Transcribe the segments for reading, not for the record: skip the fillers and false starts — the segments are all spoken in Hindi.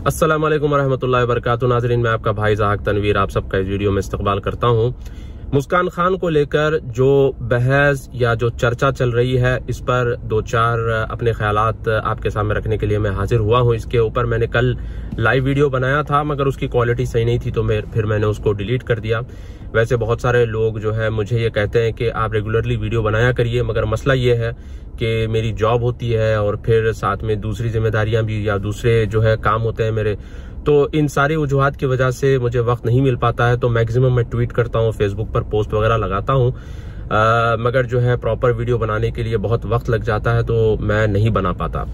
अस्सलाम वालेकुम रहमतुल्लाहि व बरकातुहू। नाज़रीन, मैं आपका भाई ज़ाहक तनवीर आप सबका इस वीडियो में इस्तकबाल करता हूँ। मुस्कान खान को लेकर जो बहस या जो चर्चा चल रही है, इस पर दो चार अपने ख्यालात आपके सामने रखने के लिए मैं हाजिर हुआ हूँ। इसके ऊपर मैंने कल लाइव वीडियो बनाया था, मगर उसकी क्वालिटी सही नहीं थी तो फिर मैंने उसको डिलीट कर दिया। वैसे बहुत सारे लोग जो है मुझे ये कहते हैं कि आप रेगुलरली वीडियो बनाया करिए, मगर मसला ये है कि मेरी जॉब होती है और फिर साथ में दूसरी जिम्मेदारियां भी या दूसरे जो है काम होते हैं मेरे, तो इन सारी वजूहात की वजह से मुझे वक्त नहीं मिल पाता है। तो मैक्सिमम मैं ट्वीट करता हूँ, फेसबुक पर पोस्ट वगैरह लगाता हूँ, मगर जो है प्रॉपर वीडियो बनाने के लिए बहुत वक्त लग जाता है तो मैं नहीं बना पाता।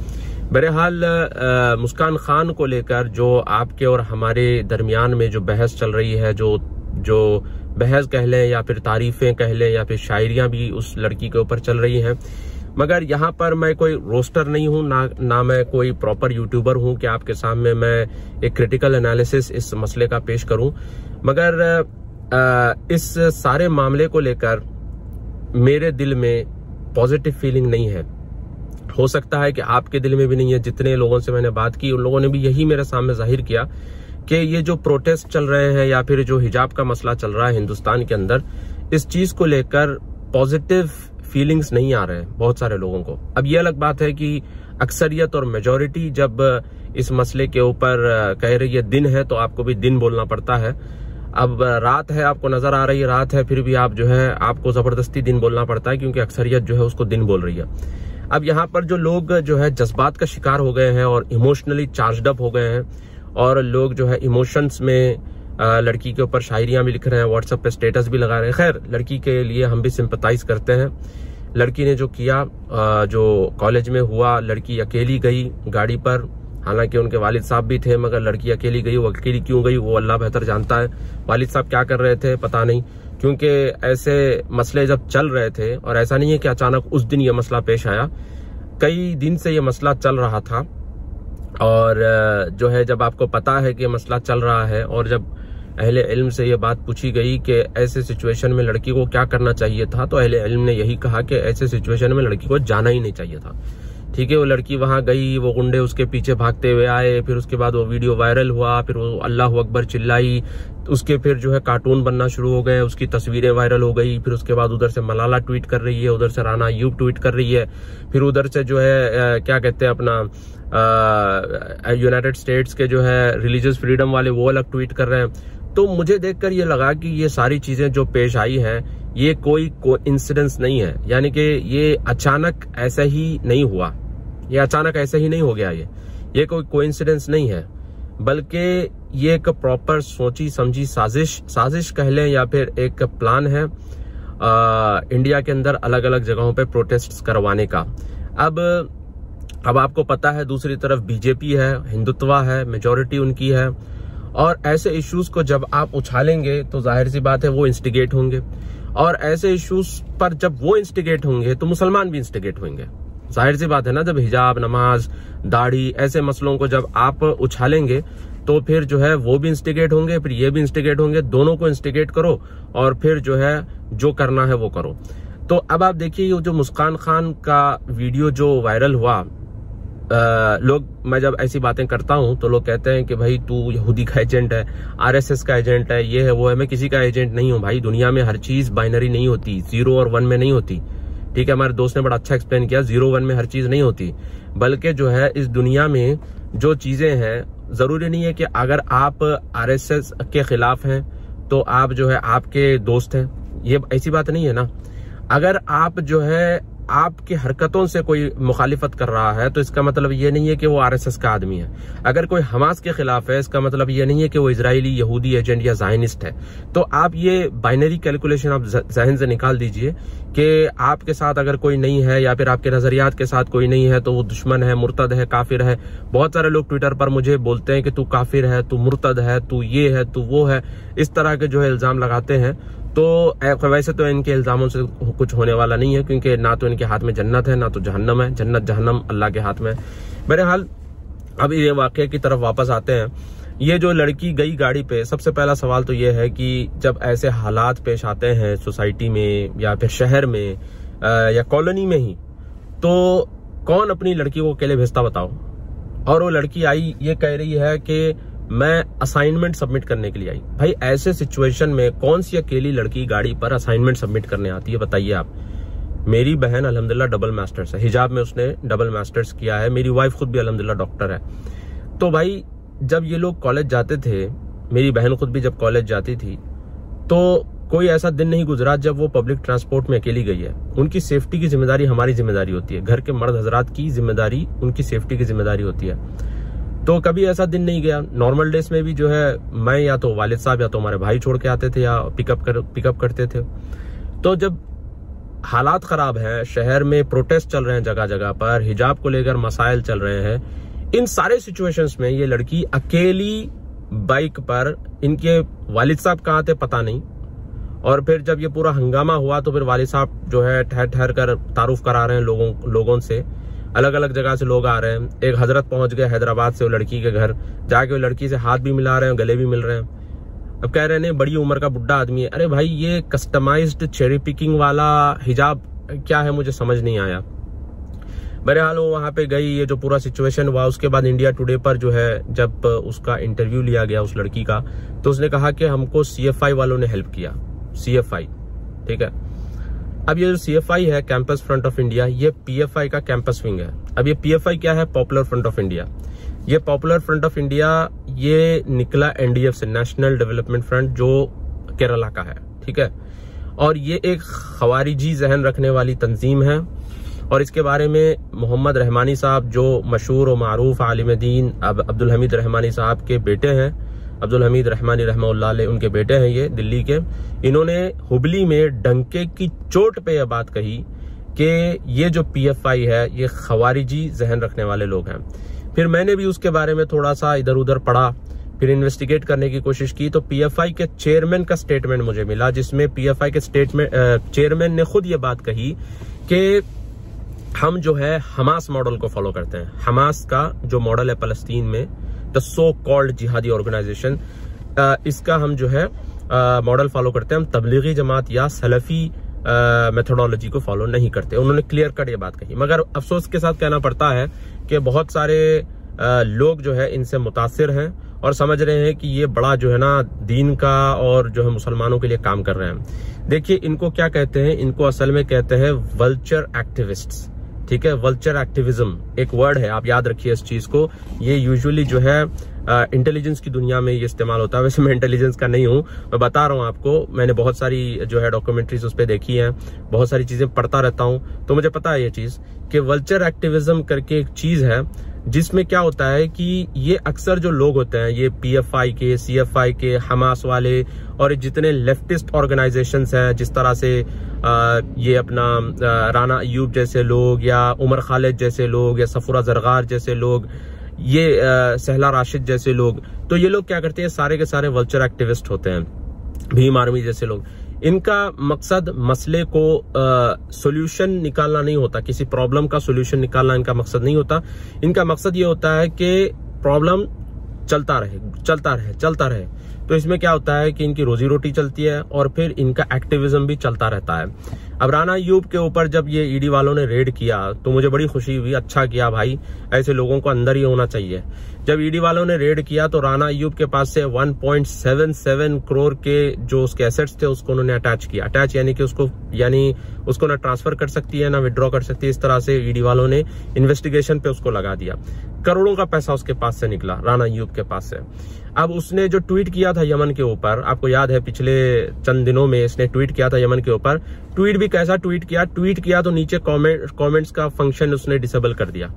बहरहाल मुस्कान खान को लेकर जो आपके और हमारे दरमियान में जो बहस चल रही है, जो बहस कह लें या फिर तारीफें कह लें या फिर शायरियां भी उस लड़की के ऊपर चल रही हैं, मगर यहाँ पर मैं कोई रोस्टर नहीं हूँ, ना मैं कोई प्रॉपर यूट्यूबर हूँ कि आपके सामने मैं एक क्रिटिकल एनालिसिस इस मसले का पेश करूँ। मगर इस सारे मामले को लेकर मेरे दिल में पॉजिटिव फीलिंग नहीं है। हो सकता है कि आपके दिल में भी नहीं है। जितने लोगों से मैंने बात की उन लोगों ने भी यही मेरे सामने जाहिर किया कि ये जो प्रोटेस्ट चल रहे हैं या फिर जो हिजाब का मसला चल रहा है हिंदुस्तान के अंदर, इस चीज को लेकर पॉजिटिव फीलिंग्स नहीं आ रहे हैं बहुत सारे लोगों को। अब ये अलग बात है कि अक्सरियत और मेजॉरिटी जब इस मसले के ऊपर कह रही है दिन है, तो आपको भी दिन बोलना पड़ता है। अब रात है, आपको नजर आ रही है रात है, फिर भी आप जो है आपको जबरदस्ती दिन बोलना पड़ता है क्योंकि अक्सरियत जो है उसको दिन बोल रही है। अब यहाँ पर जो लोग जो है जज्बात का शिकार हो गए हैं और इमोशनली चार्जड अप हो गए हैं, और लोग जो है इमोशंस में लड़की के ऊपर शायरियां भी लिख रहे हैं, व्हाट्सएप पे स्टेटस भी लगा रहे हैं। खैर, लड़की के लिए हम भी सिंपैथाइज करते हैं। लड़की ने जो किया, जो कॉलेज में हुआ, लड़की अकेली गई गाड़ी पर, हालांकि उनके वालिद साहब भी थे, मगर लड़की अकेली गई। वो अकेली क्यों गई वो अल्लाह बेहतर जानता है। वालिद साहब क्या कर रहे थे पता नहीं, क्योंकि ऐसे मसले जब चल रहे थे, और ऐसा नहीं है कि अचानक उस दिन ये मसला पेश आया, कई दिन से ये मसला चल रहा था। और जो है जब आपको पता है कि मसला चल रहा है और जब अहले इल्म से ये बात पूछी गई कि ऐसे सिचुएशन में लड़की को क्या करना चाहिए था, तो अहले इल्म ने यही कहा कि ऐसे सिचुएशन में लड़की को जाना ही नहीं चाहिए था। ठीक है, वो लड़की वहां गई, वो गुंडे उसके पीछे भागते हुए आए, फिर उसके बाद वो वीडियो वायरल हुआ, फिर वो अल्लाह अकबर चिल्लाई, उसके फिर जो है कार्टून बनना शुरू हो गए, उसकी तस्वीरें वायरल हो गई। फिर उसके बाद उधर से मलाला ट्वीट कर रही है, उधर से राना अय्यूब ट्वीट कर रही है, फिर उधर से जो है क्या कहते हैं अपना यूनाइटेड स्टेट्स के जो है रिलीजियस फ्रीडम वाले वो अलग ट्वीट कर रहे हैं। तो मुझे देखकर ये लगा कि ये सारी चीजें जो पेश आई हैं ये कोई कोइंसिडेंस नहीं है, यानी कि ये अचानक ऐसा ही नहीं हुआ, ये अचानक ऐसे ही नहीं हो गया। ये कोई कोइंसिडेंस नहीं है, बल्कि ये एक प्रॉपर सोची समझी साजिश कह लें या फिर एक प्लान है इंडिया के अंदर अलग अलग जगहों पे प्रोटेस्ट करवाने का। अब आपको पता है दूसरी तरफ बीजेपी है, हिंदुत्व है, मेजॉरिटी उनकी है, और ऐसे इश्यूज को जब आप उछालेंगे तो जाहिर सी बात है वो इंस्टिगेट होंगे, और ऐसे इश्यूज पर जब वो इंस्टिगेट होंगे तो मुसलमान भी इंस्टिगेट होंगे। जाहिर सी बात है ना, जब हिजाब, नमाज, दाढ़ी ऐसे मसलों को जब आप उछालेंगे तो फिर जो है वो भी इंस्टिगेट होंगे, फिर ये भी इंस्टिगेट होंगे, दोनों को इंस्टिगेट करो और फिर जो है जो करना है वो करो। तो अब आप देखिए जो मुस्कान खान का वीडियो जो वायरल हुआ, मैं जब ऐसी बातें करता हूं तो लोग कहते हैं कि भाई तू यहूदी का एजेंट है, आरएसएस का एजेंट है, ये है वो है। मैं किसी का एजेंट नहीं हूं भाई। दुनिया में हर चीज बाइनरी नहीं होती, 0 और 1 में नहीं होती। ठीक है, हमारे दोस्त ने बड़ा अच्छा एक्सप्लेन किया, 0 1 में हर चीज नहीं होती, बल्कि जो है इस दुनिया में जो चीजें हैं, जरूरी नहीं है कि अगर आप आरएसएस के खिलाफ हैं तो आप जो है आपके दोस्त हैं, ये ऐसी बात नहीं है ना। अगर आप जो है आपकी हरकतों से कोई मुखालिफत कर रहा है तो इसका मतलब ये नहीं है कि वो आरएसएस का आदमी है। अगर कोई हमास के खिलाफ है, इसका मतलब ये नहीं है कि वो इजरायली यहूदी एजेंट या ज़ायनिस्ट है। तो आप ये बाइनरी कैलकुलेशन आप जहन से निकाल दीजिए कि आपके साथ अगर कोई नहीं है या फिर आपके नजरियात के साथ कोई नहीं है तो वो दुश्मन है, मुर्तद है, काफिर है। बहुत सारे लोग ट्विटर पर मुझे बोलते हैं कि तू काफिर है, तू मुर्तद है, तू ये है, तू वो है, इस तरह के जो है इल्जाम लगाते हैं। तो वैसे तो इनके इल्जामों से कुछ होने वाला नहीं है, क्योंकि ना तो इनके हाथ में जन्नत है ना तो जहन्नम है। जन्नत जहन्नम अल्लाह के हाथ में। बहरहाल अब ये वाकये की तरफ वापस आते हैं। ये जो लड़की गई गाड़ी पे, सबसे पहला सवाल तो ये है कि जब ऐसे हालात पेश आते हैं सोसाइटी में या फिर शहर में या कॉलोनी में ही, तो कौन अपनी लड़की को अकेले भेजता बताओ। और वो लड़की आई, ये कह रही है कि मैं असाइनमेंट सबमिट करने के लिए आई। भाई ऐसे सिचुएशन में कौन सी अकेली लड़की गाड़ी पर असाइनमेंट सबमिट करने आती है, बताइए आप। मेरी बहन अल्हम्दुलिल्लाह डबल मास्टर्स है, हिजाब में उसने डबल मास्टर्स किया है। मेरी वाइफ खुद भी अल्हम्दुलिल्लाह डॉक्टर है। तो भाई जब ये लोग कॉलेज जाते थे, मेरी बहन खुद भी जब कॉलेज जाती थी, तो कोई ऐसा दिन नहीं गुजरा जब वो पब्लिक ट्रांसपोर्ट में अकेली गई है। उनकी सेफ्टी की जिम्मेदारी हमारी जिम्मेदारी होती है, घर के मर्द हजरात की जिम्मेदारी, उनकी सेफ्टी की जिम्मेदारी होती है। तो कभी ऐसा दिन नहीं गया। नॉर्मल डेज में भी जो है मैं या तो वालिद साहब या तो हमारे भाई छोड़ के आते थे या पिकअप करते थे। तो जब हालात खराब हैं, शहर में प्रोटेस्ट चल रहे हैं जगह जगह पर, हिजाब को लेकर मसाइल चल रहे हैं, इन सारे सिचुएशंस में ये लड़की अकेली बाइक पर, इनके वालिद साहब कहाँ थे पता नहीं, और फिर जब ये पूरा हंगामा हुआ तो फिर वालिद साहब जो है ठहर ठहर कर तारुफ करा रहे हैं लोगों से। अलग अलग जगह से लोग आ रहे हैं। एक हजरत पहुंच गए हैदराबाद से वो लड़की के घर, जाके वो लड़की से हाथ भी मिला रहे हैं, गले भी मिल रहे हैं। अब कह रहे हैं बड़ी उम्र का बुढ़ा आदमी है। अरे भाई ये कस्टमाइज्ड चेरी पिकिंग वाला हिजाब क्या है, मुझे समझ नहीं आया। बहरहाल वो वहां पे गई, ये जो पूरा सिचुएशन हुआ, उसके बाद इंडिया टुडे पर जो है जब उसका इंटरव्यू लिया गया उस लड़की का, तो उसने कहा कि हमको CFI वालों ने हेल्प किया। CFI, ठीक है। अब ये जो CFI है, कैंपस फ्रंट ऑफ इंडिया, ये PFI का कैंपस विंग है। अब ये PFI क्या है? Popular front of India. ये पॉपुलर फ्रंट ऑफ इंडिया ये निकला NDF से, नेशनल डेवलपमेंट फ्रंट, जो केरला का है, ठीक है। और ये एक खवारिजी जहन रखने वाली तंजीम है। और इसके बारे में मोहम्मद रहमानी साहब, जो मशहूर और मारूफ आलिम दीन अब्दुल हमीद रहमानी साहब के बेटे हैं, अब्दुल हमीद रहमानी रहमतुल्लाह अलैह, उनके बेटे हैं ये दिल्ली के। इन्होंने हुबली में डंके की चोट पे यह बात कही कि ये जो PFI है ये खवारिजी जहन रखने वाले लोग हैं। फिर मैंने भी उसके बारे में थोड़ा सा इधर उधर पढ़ा, फिर इन्वेस्टिगेट करने की कोशिश की, तो PFI के चेयरमैन का स्टेटमेंट मुझे मिला, जिसमें PFI के चेयरमैन ने खुद ये बात कही कि हम जो है हमास मॉडल को फॉलो करते हैं। हमास का जो मॉडल है फलस्तीन में, द सो कॉल्ड जिहादी ऑर्गेनाइजेशन, इसका हम जो है मॉडल फॉलो करते हैं। हम तबलीगी जमात या सलफी मेथोडोलॉजी को फॉलो नहीं करते। उन्होंने क्लियर कट ये बात कही। मगर अफसोस के साथ कहना पड़ता है कि बहुत सारे लोग जो है इनसे मुतासिर हैं और समझ रहे हैं कि ये बड़ा जो है ना दीन का और जो है मुसलमानों के लिए काम कर रहे हैं। देखिए इनको क्या कहते हैं, इनको असल में कहते हैं वल्चर एक्टिविस्ट्स, ठीक है। वल्चर एक्टिविज्म एक वर्ड है, आप याद रखिए इस चीज को। ये यूजुअली जो है इंटेलिजेंस की दुनिया में ये इस्तेमाल होता है। वैसे मैं इंटेलिजेंस का नहीं हूं, मैं बता रहा हूं आपको। मैंने बहुत सारी जो है डॉक्यूमेंट्रीज उस पर देखी हैं, बहुत सारी चीजें पढ़ता रहता हूं, तो मुझे पता है ये चीज कि वल्चर एक्टिविज्म करके एक चीज है, जिसमें क्या होता है कि ये अक्सर जो लोग होते हैं, ये PFI के, CFI के, हमास वाले और जितने लेफ्टिस्ट ऑर्गेनाइजेशंस हैं, जिस तरह से ये अपना राना अयूब जैसे लोग या उमर खालिद जैसे लोग या सफुरा जरगार जैसे लोग, ये सहला राशिद जैसे लोग, तो ये लोग क्या करते हैं, सारे के सारे वल्चर एक्टिविस्ट होते हैं। भीम आर्मी जैसे लोग, इनका मकसद मसले को सॉल्यूशन निकालना नहीं होता, किसी प्रॉब्लम का सॉल्यूशन निकालना इनका मकसद नहीं होता। इनका मकसद ये होता है कि प्रॉब्लम चलता रहे। तो इसमें क्या होता है कि इनकी रोजी रोटी चलती है और फिर इनका एक्टिविज्म भी चलता रहता है। अब राना अयूब के ऊपर जब ये ईडी वालों ने रेड किया तो मुझे बड़ी खुशी हुई, अच्छा किया भाई, ऐसे लोगों को अंदर ही होना चाहिए। जब ईडी वालों ने रेड किया तो राना अयूब के पास से 1.77 करोड़ के जो उसके एसेट्स थे उसको उन्होंने अटैच किया। अटैच यानी कि उसको ना ट्रांसफर कर सकती है ना विड्रॉ कर सकती है। इस तरह से ईडी वालों ने इन्वेस्टिगेशन पे उसको लगा दिया। करोड़ों का पैसा उसके पास से निकला, राना अयूब के पास से। अब उसने जो ट्वीट किया था यमन के ऊपर, आपको याद है पिछले चंद दिनों में इसने ट्वीट किया था यमन के ऊपर। ट्वीट भी कैसा ट्वीट किया तो नीचे कमेंट्स का फंक्शन उसने डिसेबल कर दिया।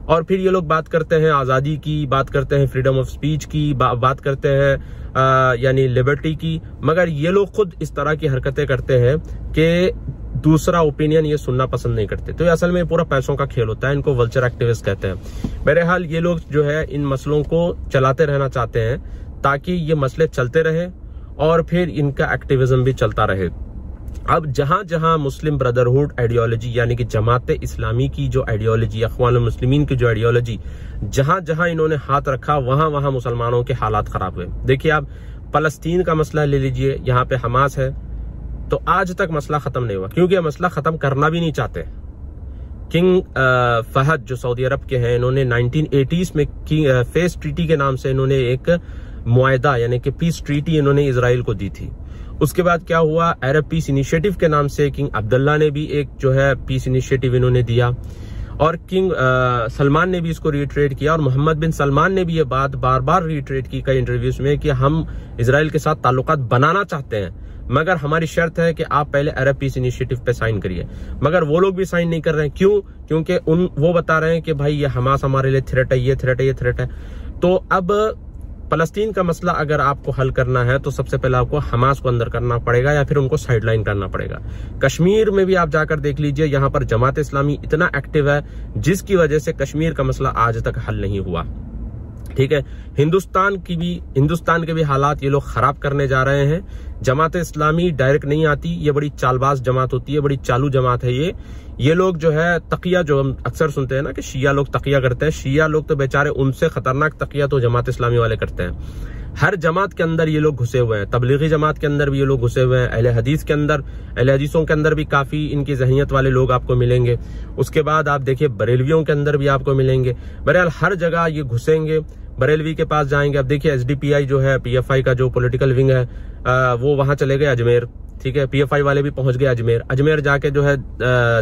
और फिर ये लोग बात करते हैं आजादी की, बात करते हैं फ्रीडम ऑफ स्पीच की, बात करते हैं यानी लिबर्टी की, मगर ये लोग खुद इस तरह की हरकतें करते हैं कि दूसरा ओपिनियन ये सुनना पसंद नहीं करते। तो ये असल में पूरा पैसों का खेल होता है, इनको वल्चर एक्टिविस्ट कहते हैं। बहरहाल ये लोग जो है इन मसलों को चलाते रहना चाहते हैं ताकि ये मसले चलते रहे और फिर इनका एक्टिविज्म भी चलता रहे। अब जहां जहां मुस्लिम ब्रदरहुड आइडियोलॉजी यानी कि जमात इस्लामी की जो आइडियोलॉजी, अखवानुल मुस्लिमीन की जो आइडियोलॉजी, जहां जहां इन्होंने हाथ रखा वहां वहां मुसलमानों के हालात खराब हुए। देखिए आप फलस्तीन का मसला ले लीजिए, यहाँ पे हमास है, तो आज तक मसला खत्म नहीं हुआ क्योंकि ये मसला खत्म करना भी नहीं चाहते। किंग फहद जो सऊदी अरब के हैं, इन्होंने 1980s में फेस ट्रीटी के नाम से इन्होंने एक मुआहदा यानी कि पीस ट्रीटी इन्होंने इजराइल को दी थी। उसके बाद क्या हुआ, अरब पीस इनिशिएटिव के नाम से किंग अब्दुल्ला ने भी एक जो है पीस इनिशिएटिव इन्होंने दिया, और किंग सलमान ने भी इसको रिट्रेट किया, और मोहम्मद बिन सलमान ने भी ये बात बार बार रिट्रेट की कई इंटरव्यूज में कि हम इजराइल के साथ ताल्लुकात बनाना चाहते हैं, मगर हमारी शर्त है कि आप पहले अरब पीस इनिशिएटिव पे साइन करिए। मगर वो लोग भी साइन नहीं कर रहे हैं। क्यों? क्योंकि वो बता रहे हैं कि भाई ये हमास हमारे लिए थ्रेट है, ये थ्रेट है, ये थ्रेट है। तो अब फलस्तीन का मसला अगर आपको हल करना है तो सबसे पहले आपको हमास को अंदर करना पड़ेगा या फिर उनको साइडलाइन करना पड़ेगा। कश्मीर में भी आप जाकर देख लीजिए, यहाँ पर जमात इस्लामी इतना एक्टिव है जिसकी वजह से कश्मीर का मसला आज तक हल नहीं हुआ। ठीक है, हिंदुस्तान के भी हालात ये लोग खराब करने जा रहे हैं। जमात इस्लामी डायरेक्ट नहीं आती, ये बड़ी चालबाज जमात होती है, बड़ी चालू जमात है ये लोग जो है तकिया, जो हम अक्सर सुनते हैं ना कि शिया लोग तकिया करते हैं, शिया लोग तो बेचारे उनसे खतरनाक तकिया तो जमात इस्लामी वाले करते हैं। हर जमात के अंदर ये लोग घुसे हुए हैं, तबलीगी जमात के अंदर भी ये लोग घुसे हुए हैं, अहले हदीस के अंदर, अहले हदीसों के अंदर भी काफी इनकी जहनियत वाले लोग आपको मिलेंगे। उसके बाद आप देखिए बरेलवियों के अंदर भी आपको मिलेंगे। बहरहाल हर जगह ये घुसेंगे, बरेलवी के पास जाएंगे। अब देखिए एसडीपीआई जो है, पीएफआई का जो पॉलिटिकल विंग है, वो वहां चले गए अजमेर। ठीक है, पीएफआई वाले भी पहुंच गए अजमेर जाके जो है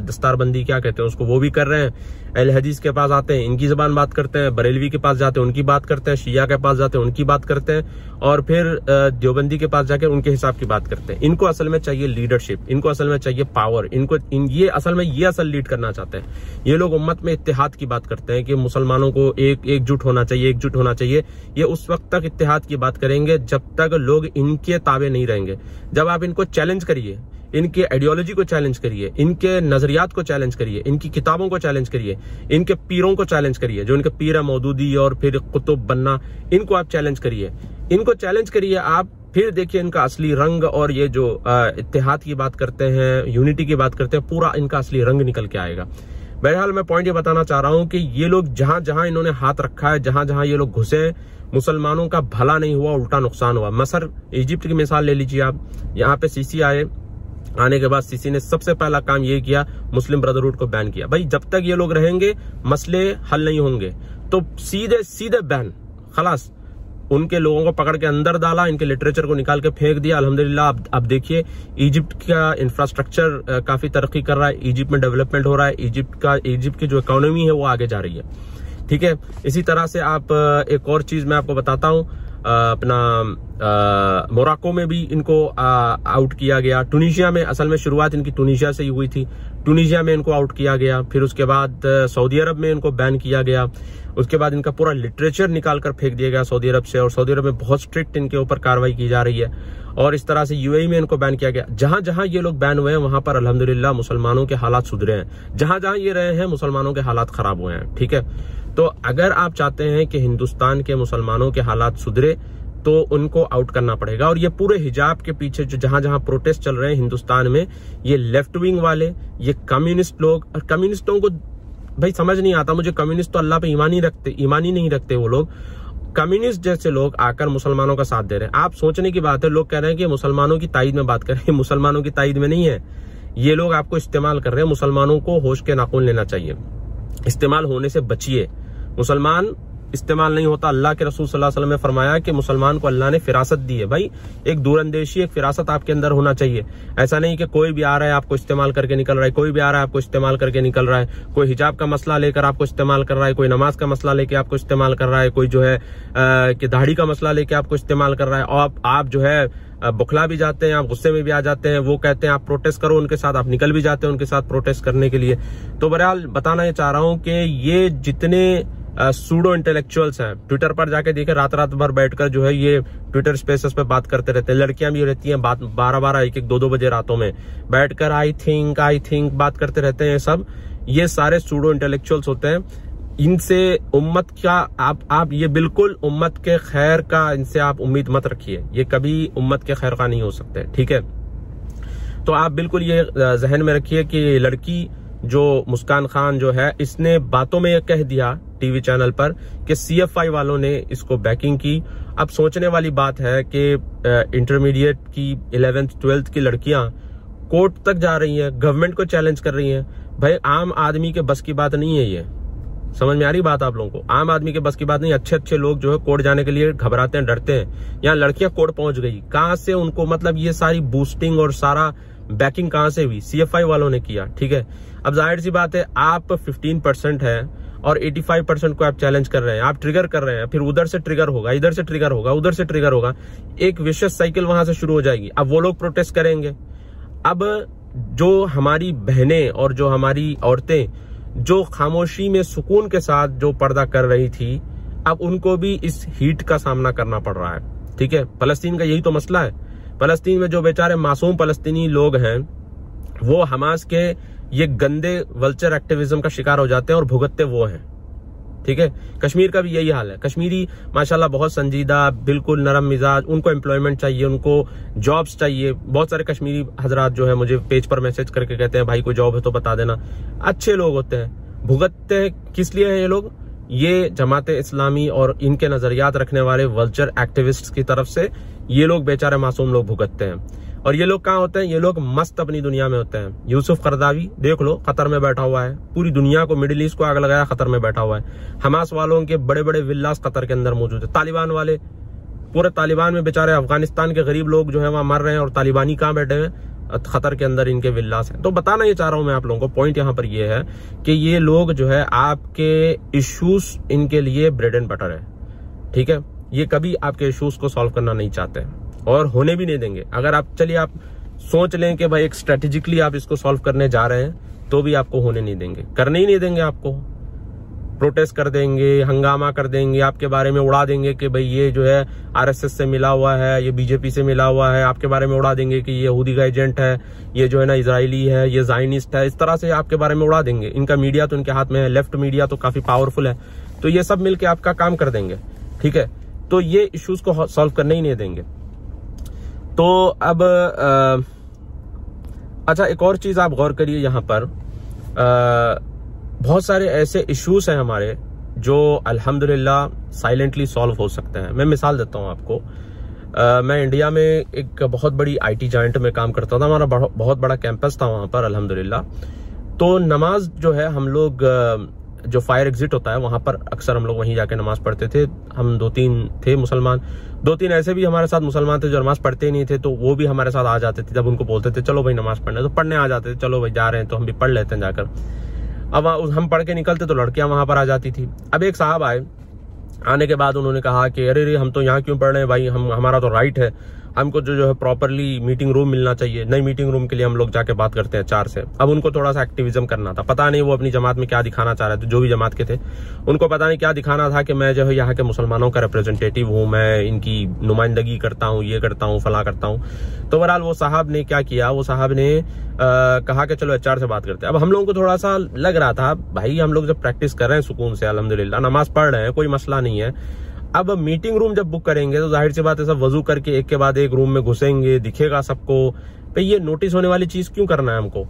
दस्तारबंदी क्या कहते हैं उसको, वो भी कर रहे हैं। अहले हदीस के पास आते हैं, इनकी जबान बात करते हैं, बरेलवी के पास जाते हैं, उनकी बात करते हैं, शिया के पास जाते हैं, उनकी बात करते हैं, और फिर देवबंदी के पास जाके उनके हिसाब की बात करते हैं। इनको असल में चाहिए लीडरशिप, इनको असल में चाहिए पावर, ये असल लीड करना चाहते हैं। ये लोग उम्मत में इत्तेहाद की बात करते हैं कि मुसलमानों को एकजुट होना चाहिए। ये उस वक्त तक इत्तेहाद की बात करेंगे जब तक लोग इनके ताबे नहीं रहेंगे। जब आप इनको चैलेंज करिए, इनके आइडियोलॉजी को चैलेंज करिए, इनके नजरियात को चैलेंज करिए, इनकी किताबों को चैलेंज करिए, इनके पीरों को चैलेंज करिए, जो इनके पीर है मौदूदी और फिर कुतुब बन्ना, इनको आप चैलेंज करिए, आप फिर देखिए इनका असली रंग, और ये जो इत्तेहाद की बात करते हैं, यूनिटी की बात करते हैं, पूरा इनका असली रंग निकल के आएगा। बहरहाल मैं पॉइंट ये बताना चाह रहा हूं कि ये लोग जहां जहां इन्होंने हाथ रखा है, जहां जहां ये लोग घुसे, मुसलमानों का भला नहीं हुआ, उल्टा नुकसान हुआ। मसर, इजिप्ट की मिसाल ले लीजिए आप। यहाँ पे सीसी आने के बाद सीसी ने सबसे पहला काम ये किया, मुस्लिम ब्रदरहुड को बैन किया। भाई जब तक ये लोग रहेंगे मसले हल नहीं होंगे, तो सीधे बैन, खलास। उनके लोगों को पकड़ के अंदर डाला, इनके लिटरेचर को निकाल के फेंक दिया। अल्हम्दुलिल्लाह अब देखिए इजिप्ट का इंफ्रास्ट्रक्चर काफी तरक्की कर रहा है, इजिप्ट में डेवलपमेंट हो रहा है, इजिप्ट की जो इकोनॉमी है वो आगे जा रही है। ठीक है, इसी तरह से आप एक और चीज मैं आपको बताता हूं, अपना मोरक्को में भी इनको आउट किया गया। टूनिशिया में, असल में शुरुआत इनकी टूनिशिया से ही हुई थी, टूनिशिया में इनको आउट किया गया। फिर उसके बाद सऊदी अरब में इनको बैन किया गया। उसके बाद इनका पूरा लिटरेचर निकाल कर फेंक दिया गया सऊदी अरब से, और सऊदी अरब में बहुत स्ट्रिक्ट इनके ऊपर कार्रवाई की जा रही है। और इस तरह से यूएई में इनको बैन किया गया। जहां जहां ये लोग बैन हुए हैं वहां पर अल्हम्दुलिल्लाह मुसलमानों के हालात सुधरे हैं। जहां जहां ये रहे हैं मुसलमानों के हालात खराब हुए हैं। ठीक है, तो अगर आप चाहते हैं कि हिंदुस्तान के मुसलमानों के हालात सुधरे तो उनको आउट करना पड़ेगा। और ये पूरे हिजाब के पीछे जो जहां जहां प्रोटेस्ट चल रहे हैं हिंदुस्तान में, ये लेफ्ट विंग वाले, ये कम्युनिस्ट लोग, और कम्युनिस्टों को भाई समझ नहीं आता मुझे, कम्युनिस्ट तो अल्लाह पे ईमान ही नहीं रखते वो लोग। कम्युनिस्ट जैसे लोग आकर मुसलमानों का साथ दे रहे हैं। आप सोचने की बात है, लोग कह रहे हैं कि मुसलमानों की ताईद में बात करें, मुसलमानों की ताईद में नहीं है, ये लोग आपको इस्तेमाल कर रहे हैं। मुसलमानों को होश के नाखून लेना चाहिए, इस्तेमाल होने से बचिए। मुसलमान इस्तेमाल नहीं होता। अल्लाह के रसूल सल्लल्लाहु अलैहि वसल्लम ने फरमाया कि मुसलमान को अल्लाह ने फिरासत दी है। भाई एक दूरंदेशी, एक फिरासत आपके अंदर होना चाहिए। ऐसा नहीं कि कोई भी आ रहा है आपको इस्तेमाल करके निकल रहा है, कोई भी आ रहा है आपको इस्तेमाल करके निकल रहा है, कोई हिजाब का मसला लेकर आपको इस्तेमाल कर रहा है, कोई नमाज का मसला लेकर आपको इस्तेमाल कर रहा है, कोई जो है कि दाढ़ी का मसला लेकर आपको इस्तेमाल कर रहा है। और आप जो है बुखला भी जाते हैं, आप गुस्से में भी आ जाते हैं। वो कहते हैं आप प्रोटेस्ट करो उनके साथ, आप निकल भी जाते हैं उनके साथ प्रोटेस्ट करने के लिए। तो बहरहाल बताना ये चाह रहा हूं कि ये जितने सूडो इंटेलेक्चुअल्स हैं, ट्विटर पर जाके देखे रात भर बैठकर जो है ये ट्विटर स्पेसेस पे बात करते रहते हैं। लड़कियां भी रहती हैं, बात 12-12, 1-1, 2-2 बजे रातों में बैठकर आई थिंक बात करते रहते हैं। ये सारे सूडो इंटेलेक्चुअल्स होते हैं। इनसे उम्मत का आप ये बिल्कुल उम्मत के खैर का इनसे आप उम्मीद मत रखिए, ये कभी उम्मत के खैर का नहीं हो सकते। ठीक है, तो आप बिल्कुल ये जहन में रखिए कि लड़की जो मुस्कान खान जो है, इसने बातों में यह कह दिया टीवी चैनल पर कि सीएफआई वालों ने इसको बैकिंग की। अब सोचने वाली बात है कि इंटरमीडिएट की 11th 12th की लड़कियां कोर्ट तक जा रही हैं, गवर्नमेंट को चैलेंज कर रही हैं। भाई आम आदमी के बस की बात नहीं है ये, समझ में आ रही बात आप लोगों को? आम आदमी के बस की बात नहीं। अच्छे अच्छे लोग जो है कोर्ट जाने के लिए घबराते हैं, डरते हैं। यहाँ लड़कियां कोर्ट पहुंच गई, कहां से उनको, मतलब ये सारी बूस्टिंग और सारा बैकिंग कहां से हुई? CFI वालों ने किया, ठीक है। अब जाहिर सी बात है, आप 15% है और 85% को आप चैलेंज कर रहे हैं, आप ट्रिगर कर रहे हैं, फिर उधर से ट्रिगर होगा, इधर से ट्रिगर होगा, उधर से ट्रिगर होगा, एक विशेष साइकिल वहां से शुरू हो जाएगी। अब वो लोग प्रोटेस्ट करेंगे। अब जो हमारी बहनें और जो हमारी औरतें जो खामोशी में सुकून के साथ जो पर्दा कर रही थी, अब उनको भी इस हीट का सामना करना पड़ रहा है, ठीक है। फलस्तीन का यही तो मसला है। फलस्तीन में जो बेचारे मासूम फलस्तीनी लोग हैं वो हमास के ये गंदे वल्चर एक्टिविज्म का शिकार हो जाते हैं और भुगतते वो हैं, ठीक है। कश्मीर का भी यही हाल है। कश्मीरी माशाल्लाह बहुत संजीदा, बिल्कुल नरम मिजाज, उनको एम्प्लॉयमेंट चाहिए, उनको जॉब्स चाहिए। बहुत सारे कश्मीरी हजरात जो है मुझे पेज पर मैसेज करके कहते हैं भाई कोई जॉब है तो बता देना। अच्छे लोग होते हैं, भुगतते हैं किस लिए है ये लोग? ये जमाते इस्लामी और इनके नजरियात रखने वाले वल्चर एक्टिविस्ट की तरफ से ये लोग बेचारे मासूम लोग भुगतते हैं। और ये लोग कहाँ होते हैं? ये लोग मस्त अपनी दुनिया में होते हैं। यूसुफ करदावी देख लो, कतर में बैठा हुआ है, पूरी दुनिया को, मिडिल ईस्ट को आग लगाया, कतर में बैठा हुआ है। हमास वालों के बड़े बड़े विल्लास कतर के अंदर मौजूद है। तालिबान वाले, पूरे तालिबान में बेचारे अफगानिस्तान के गरीब लोग जो है वहां मर रहे हैं और तालिबानी कहाँ बैठे हैं? खतर के अंदर इनके विल्लास हैं। तो बताना ये चाह रहा हूं मैं आप लोगों को, पॉइंट यहाँ पर ये है कि ये लोग जो है आपके इश्यूज, इनके लिए ब्रेड एंड बटर है, ठीक है। ये कभी आपके इश्यूज को सॉल्व करना नहीं चाहते और होने भी नहीं देंगे। अगर आप, चलिए आप सोच लें कि भाई एक स्ट्रेटेजिकली आप इसको सॉल्व करने जा रहे हैं, तो भी आपको होने नहीं देंगे, करने ही नहीं देंगे। आपको प्रोटेस्ट कर देंगे, हंगामा कर देंगे, आपके बारे में उड़ा देंगे कि भाई ये जो है RSS से मिला हुआ है, ये BJP से मिला हुआ है, आपके बारे में उड़ा देंगे कि ये यहूदी का एजेंट है, ये जो है ना इजरायली है, ये ज़ायनिस्ट है। इस तरह से आपके बारे में उड़ा देंगे। इनका मीडिया तो इनके हाथ में है, लेफ्ट मीडिया तो काफी पावरफुल है, तो ये सब मिलकर आपका काम कर देंगे, ठीक है। तो ये इश्यूज को सॉल्व करने ही नहीं देंगे। तो अब अच्छा, एक और चीज आप गौर करिए, यहाँ पर बहुत सारे ऐसे इश्यूज हैं हमारे जो अल्हम्दुलिल्लाह साइलेंटली सॉल्व हो सकते हैं। मैं मिसाल देता हूँ आपको। मैं इंडिया में एक बहुत बड़ी IT जॉइंट में काम करता था, हमारा बहुत बड़ा कैंपस था वहां पर अल्हम्दुलिल्लाह। तो नमाज जो है, हम लोग जो फायर एग्जिट होता है वहां पर अक्सर हम लोग वहीं जाके नमाज पढ़ते थे। हम 2-3 थे मुसलमान, 2-3 ऐसे भी हमारे साथ मुसलमान थे जो नमाज पढ़ते ही नहीं थे, तो वो भी हमारे साथ आ जाते थे। जब उनको बोलते थे चलो भाई नमाज पढ़ने, तो पढ़ने आ जाते थे। चलो भाई जा रहे हैं तो हम भी पढ़ लेते हैं जाकर। अब हम पढ़ के निकलते तो लड़कियां वहां पर आ जाती थी। अब एक साहब आए, आने के बाद उन्होंने कहा कि अरे हम तो यहाँ क्यों पढ़ रहे हैं भाई, हमारा तो राइट है, हमको जो है प्रॉपरली मीटिंग रूम मिलना चाहिए। नई मीटिंग रूम के लिए हम लोग जाके बात करते हैं 4 से। अब उनको थोड़ा सा एक्टिविज्म करना था, पता नहीं वो अपनी जमात में क्या दिखाना चाह रहे थे, जो भी जमात के थे उनको पता नहीं क्या दिखाना था कि मैं जो है यहाँ के मुसलमानों का रिप्रेजेंटेटिव हूँ, मैं इनकी नुमाइंदगी करता हूँ, ये करता हूँ, फला करता हूँ। तो बहरहाल वो साहब ने क्या किया, वो साहब ने कहा कि चलो HR से बात करते हैं। अब हम लोगों को थोड़ा सा लग रहा था भाई हम लोग जब प्रैक्टिस कर रहे हैं सुकून से, अल्हम्दुलिल्लाह नमाज पढ़ रहे हैं, कोई मसला नहीं है। अब मीटिंग रूम जब बुक करेंगे तो जाहिर सी बात है सब वजू करके एक के बाद एक रूम में घुसेंगे, दिखेगा सबको, भाई ये नोटिस होने वाली चीज क्यों करना है हमको।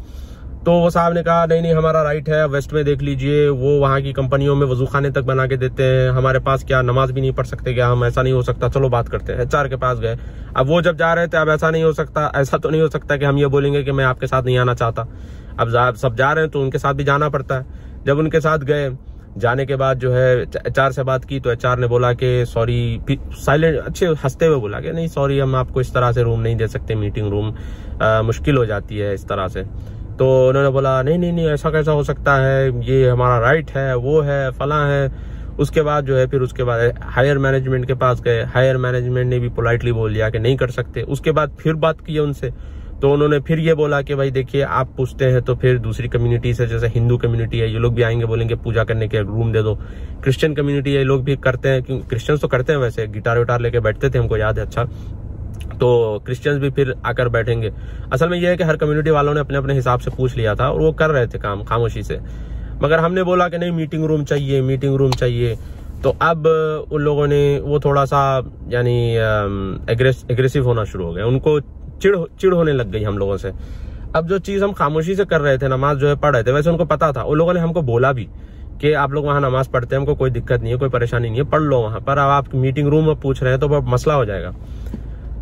तो वो साहब ने कहा नहीं हमारा राइट है, वेस्ट में देख लीजिए वो वहां की कंपनियों में वजू खाने तक बना के देते हैं, हमारे पास क्या नमाज भी नहीं पढ़ सकते क्या हम, ऐसा नहीं हो सकता, चलो बात करते हैं। HR के पास गए। अब वो जब जा रहे थे, अब ऐसा नहीं हो सकता, ऐसा तो नहीं हो सकता कि हम ये बोलेंगे कि मैं आपके साथ नहीं आना चाहता। अब सब जा रहे हैं तो उनके साथ भी जाना पड़ता है। जब उनके साथ गए, जाने के बाद जो है HR से बात की तो HR ने बोला कि सॉरी, साइलेंट अच्छे हंसते हुए बोला कि नहीं सॉरी हम आपको इस तरह से रूम नहीं दे सकते, मीटिंग रूम मुश्किल हो जाती है इस तरह से। तो उन्होंने बोला नहीं ऐसा कैसा हो सकता है, ये हमारा राइट है, वो है, फला है। उसके बाद जो है फिर उसके बाद हायर मैनेजमेंट के पास गए, हायर मैनेजमेंट ने भी पोलाइटली बोल दिया कि नहीं कर सकते। उसके बाद फिर बात की उनसे, तो उन्होंने फिर ये बोला कि भाई देखिए आप पूछते हैं तो फिर दूसरी कम्युनिटी से, जैसे हिंदू कम्युनिटी है, ये लोग भी आएंगे बोलेंगे पूजा करने के रूम दे दो। क्रिश्चियन कम्युनिटी है, ये लोग भी करते हैं, क्योंकि क्रिश्चियंस तो करते हैं, वैसे गिटार विटार लेके बैठते थे, हमको याद है अच्छा। तो क्रिश्चियंस भी फिर आकर बैठेंगे। असल में यह है कि हर कम्युनिटी वालों ने अपने अपने हिसाब से पूछ लिया था और वो कर रहे थे काम खामोशी से, मगर हमने बोला कि नहीं मीटिंग रूम चाहिए, मीटिंग रूम चाहिए। तो अब उन लोगों ने वो थोड़ा सा यानी एग्रेसिव होना शुरू हो गया, उनको चिड़ होने लग गई हम लोगों से। अब जो चीज हम खामोशी से कर रहे थे, नमाज जो है पढ़ रहे थे, वैसे उनको पता था। उन लोगों ने हमको बोला भी कि आप लोग वहां नमाज पढ़ते हैं, हमको कोई दिक्कत नहीं है, कोई परेशानी नहीं है, पढ़ लो वहां पर। अब आप मीटिंग रूम में पूछ रहे हैं तो बहुत मसला हो जाएगा।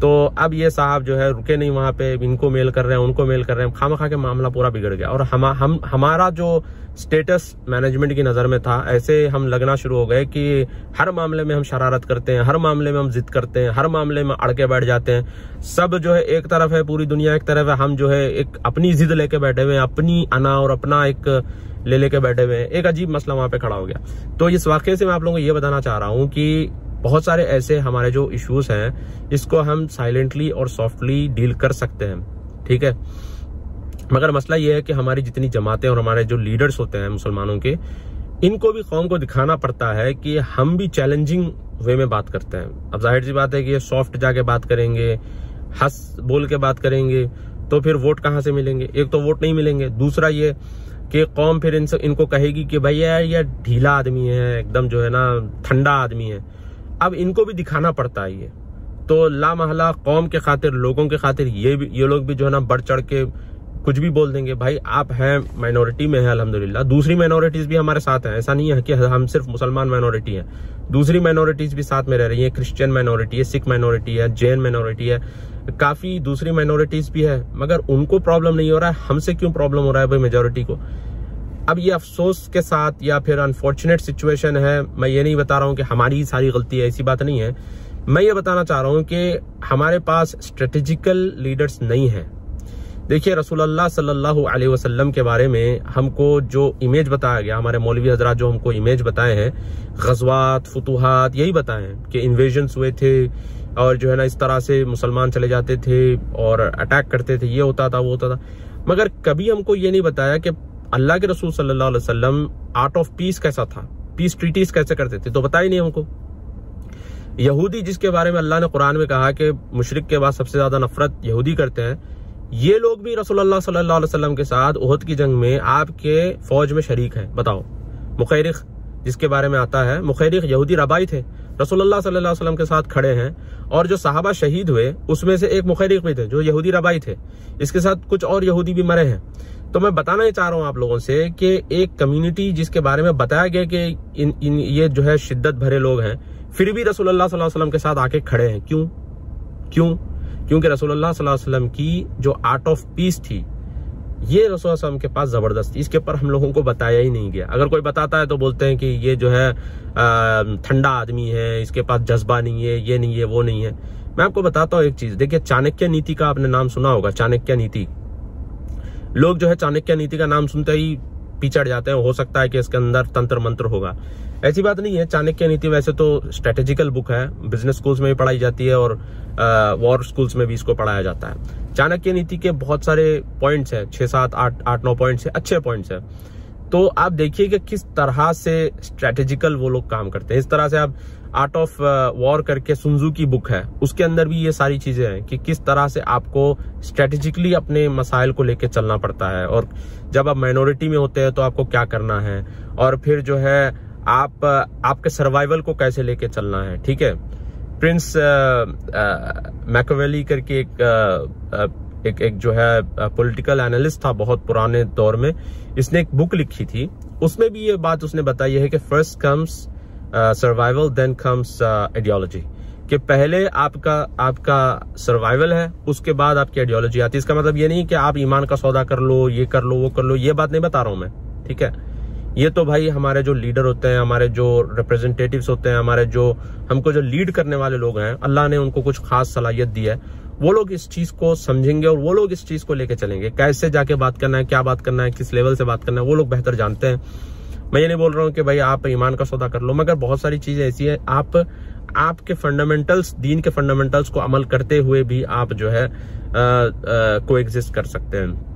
तो अब ये साहब जो है रुके नहीं वहां पे, इनको मेल कर रहे हैं, उनको मेल कर रहे हैं, खामखा के मामला पूरा बिगड़ गया। और हमारा जो स्टेटस मैनेजमेंट की नजर में था, ऐसे हम लगना शुरू हो गए कि हर मामले में हम शरारत करते हैं, हर मामले में हम जिद करते हैं, हर मामले में अड़के बैठ जाते हैं। सब जो है एक तरफ है, पूरी दुनिया एक तरफ है, हम जो है एक अपनी जिद लेके बैठे हुए हैं, अपनी अना और अपना एक ले लेके बैठे हुए हैं। एक अजीब मसला वहां पे खड़ा हो गया। तो इस वाकये से मैं आप लोगों को ये बताना चाह रहा हूं कि बहुत सारे ऐसे हमारे जो इश्यूज हैं, इसको हम साइलेंटली और सॉफ्टली डील कर सकते हैं, ठीक है। मगर मसला ये है कि हमारी जितनी जमातें और हमारे जो लीडर्स होते हैं मुसलमानों के, इनको भी कौम को दिखाना पड़ता है कि हम भी चैलेंजिंग वे में बात करते हैं। अब जाहिर सी बात है कि ये सॉफ्ट जाके बात करेंगे, हंस बोल के बात करेंगे, तो फिर वोट कहां से मिलेंगे? एक तो वोट नहीं मिलेंगे, दूसरा ये कि कौम फिर इनको कहेगी कि भैया ये ढीला आदमी है, एकदम जो है ना ठंडा आदमी है। अब इनको भी दिखाना पड़ता है ये, तो लामहला कौम के खातिर, लोगों के खातिर ये लोग भी जो है ना बढ़ चढ़ के कुछ भी बोल देंगे। भाई आप हैं माइनॉरिटी में है अल्हम्दुलिल्लाह, दूसरी माइनॉरिटीज भी हमारे साथ हैं, ऐसा नहीं है कि हम सिर्फ मुसलमान माइनॉरिटी हैं, दूसरी माइनॉरिटीज भी साथ में रह रही है। क्रिश्चियन माइनॉरिटी है, सिख माइनॉरिटी है, जैन माइनॉरिटी है, काफी दूसरी माइनॉरिटीज भी है, मगर उनको प्रॉब्लम नहीं हो रहा है। हमसे क्यों प्रॉब्लम हो रहा है भाई मेजोरिटी को? अब ये अफसोस के साथ या फिर अनफॉर्चुनेट सिचुएशन है। मैं ये नहीं बता रहा हूं कि हमारी सारी गलती है, ऐसी बात नहीं है। मैं ये बताना चाह रहा हूं कि हमारे पास स्ट्रेटेजिकल लीडर्स नहीं है। देखिए रसूलुल्लाह सल्लल्लाहु अलैहि वसल्लम के बारे में हमको जो इमेज बताया गया, हमारे मौलवी हजरात जो हमको इमेज बताए हैं, गज़वात, फुतूहात, यही बताए हैं कि इन्वेजन्स हुए थे और जो है ना इस तरह से मुसलमान चले जाते थे और अटैक करते थे, ये होता था, वो होता था। मगर कभी हमको ये नहीं बताया कि अल्लाह के रसूल सल्लल्लाहु अलैहि वसल्लम आर्ट ऑफ पीस कैसा था, पीस ट्रीटीज कैसे करते थे, तो बताया ही नहीं हमको। यहूदी जिसके बारे में अल्लाह ने कुरान में कहा कि मुशरिक के बाद सबसे ज्यादा नफरत यहूदी करते हैं, ये लोग भी रसूलुल्लाह सल्लल्लाहु अलैहि वसल्लम के साथ उहद की जंग में आपके फौज में शरीक हैं। बताओ, मुखैरिख जिसके बारे में आता है, मुखैरिख यहूदी रबाई थे, रसूलुल्लाह सल्लल्लाहु अलैहि वसल्लम के साथ खड़े हैं, और जो सहाबा शहीद हुए उसमें से एक मुखैरिख भी थे जो यहूदी रबाई थे, इसके साथ कुछ और यहूदी भी मरे हैं। तो मैं बताना ही चाह रहा हूं आप लोगों से कि एक कम्युनिटी जिसके बारे में बताया गया कि ये जो है शिद्दत भरे लोग हैं, फिर भी रसूलुल्लाह सल्लल्लाहु अलैहि वसल्लम के साथ आके खड़े हैं। क्योंकि रसूलुल्लाह सल्लल्लाहु अलैहि वसल्लम की जो आर्ट ऑफ पीस थी, ये रसूलुल्लाह सल्लल्लाहु अलैहि वसल्लम के पास जबरदस्त थी। इसके ऊपर हम लोगों को बताया ही नहीं गया। अगर कोई बताता है तो बोलते हैं कि ये जो है ठंडा आदमी है, इसके पास जज्बा नहीं है, ये नहीं है, वो नहीं है। मैं आपको बताता हूँ एक चीज, देखिए चाणक्य नीति का आपने नाम सुना होगा। चाणक्य नीति, लोग जो है चाणक्य नीति का नाम सुनते ही पिछड़ जाते हैं, हो सकता है कि इसके अंदर तंत्र मंत्र होगा। ऐसी बात नहीं है। चाणक्य नीति वैसे तो स्ट्रेटेजिकल बुक है, बिजनेस स्कूल्स में भी पढ़ाई जाती है और वॉर स्कूल्स में भी इसको पढ़ाया जाता है। चाणक्य नीति के बहुत सारे पॉइंट्स हैं, 6, 7, 8, 9 पॉइंट्स है, अच्छे पॉइंट्स है। तो आप देखिए कि किस तरह से स्ट्रेटेजिकल वो लोग काम करते हैं। इस तरह से आप आर्ट ऑफ वॉर करके सुनजू की बुक है, उसके अंदर भी ये सारी चीजें हैं कि किस तरह से आपको स्ट्रेटेजिकली अपने मसाइल को लेके चलना पड़ता है, और जब आप माइनॉरिटी में होते हैं तो आपको क्या करना है, और फिर जो है आपके सर्वाइवल को कैसे लेके चलना है। ठीक है, प्रिंस मैकियावेली करके एक जो है पॉलिटिकल एनालिस्ट था बहुत पुराने दौर में, इसने एक बुक लिखी थी, उसमें भी ये बात उसने बताई है कि first comes survival then comes ideology, कि पहले आपका सर्वाइवल है, उसके बाद आपकी आइडियोलॉजी आती है। इसका मतलब ये नहीं कि आप ईमान का सौदा कर लो, ये कर लो, वो कर लो, ये बात नहीं बता रहा हूं मैं। ठीक है, ये तो भाई हमारे जो लीडर होते हैं, हमारे जो रिप्रेजेंटेटिव्स होते हैं, हमारे जो हमको जो लीड करने वाले लोग हैं, अल्लाह ने उनको कुछ खास सलाहियत दी है, वो लोग इस चीज को समझेंगे और वो लोग इस चीज को लेके चलेंगे। कैसे जाके बात करना है, क्या बात करना है, किस लेवल से बात करना है, वो लोग बेहतर जानते हैं। मैं ये नहीं बोल रहा हूँ कि भाई आप ईमान का सौदा कर लो, मगर बहुत सारी चीजें ऐसी है, आपके फंडामेंटल्स, दीन के फंडामेंटल्स को अमल करते हुए भी आप जो है को एग्जिस्ट कर सकते हैं।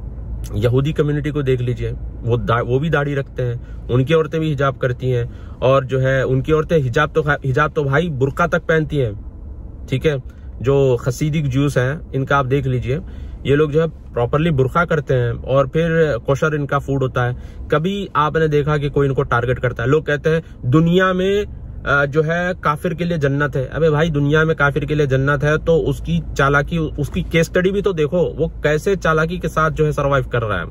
यहूदी कम्युनिटी को देख लीजिए, वो भी दाढ़ी रखते हैं, उनकी औरतें भी हिजाब करती हैं, और जो है उनकी औरतें हिजाब तो भाई बुर्का तक पहनती हैं। ठीक है, जो खसीदिक ज्यूस हैं, इनका आप देख लीजिए, ये लोग जो है प्रॉपरली बुर्का करते हैं, और फिर कोशर इनका फूड होता है। कभी आपने देखा कि कोई इनको टारगेट करता है? लोग कहते हैं दुनिया में जो है काफिर के लिए जन्नत है। अबे भाई, दुनिया में काफिर के लिए जन्नत है तो उसकी चालाकी, उसकी केस स्टडी भी तो देखो, वो कैसे चालाकी के साथ जो है सर्वाइव कर रहा है।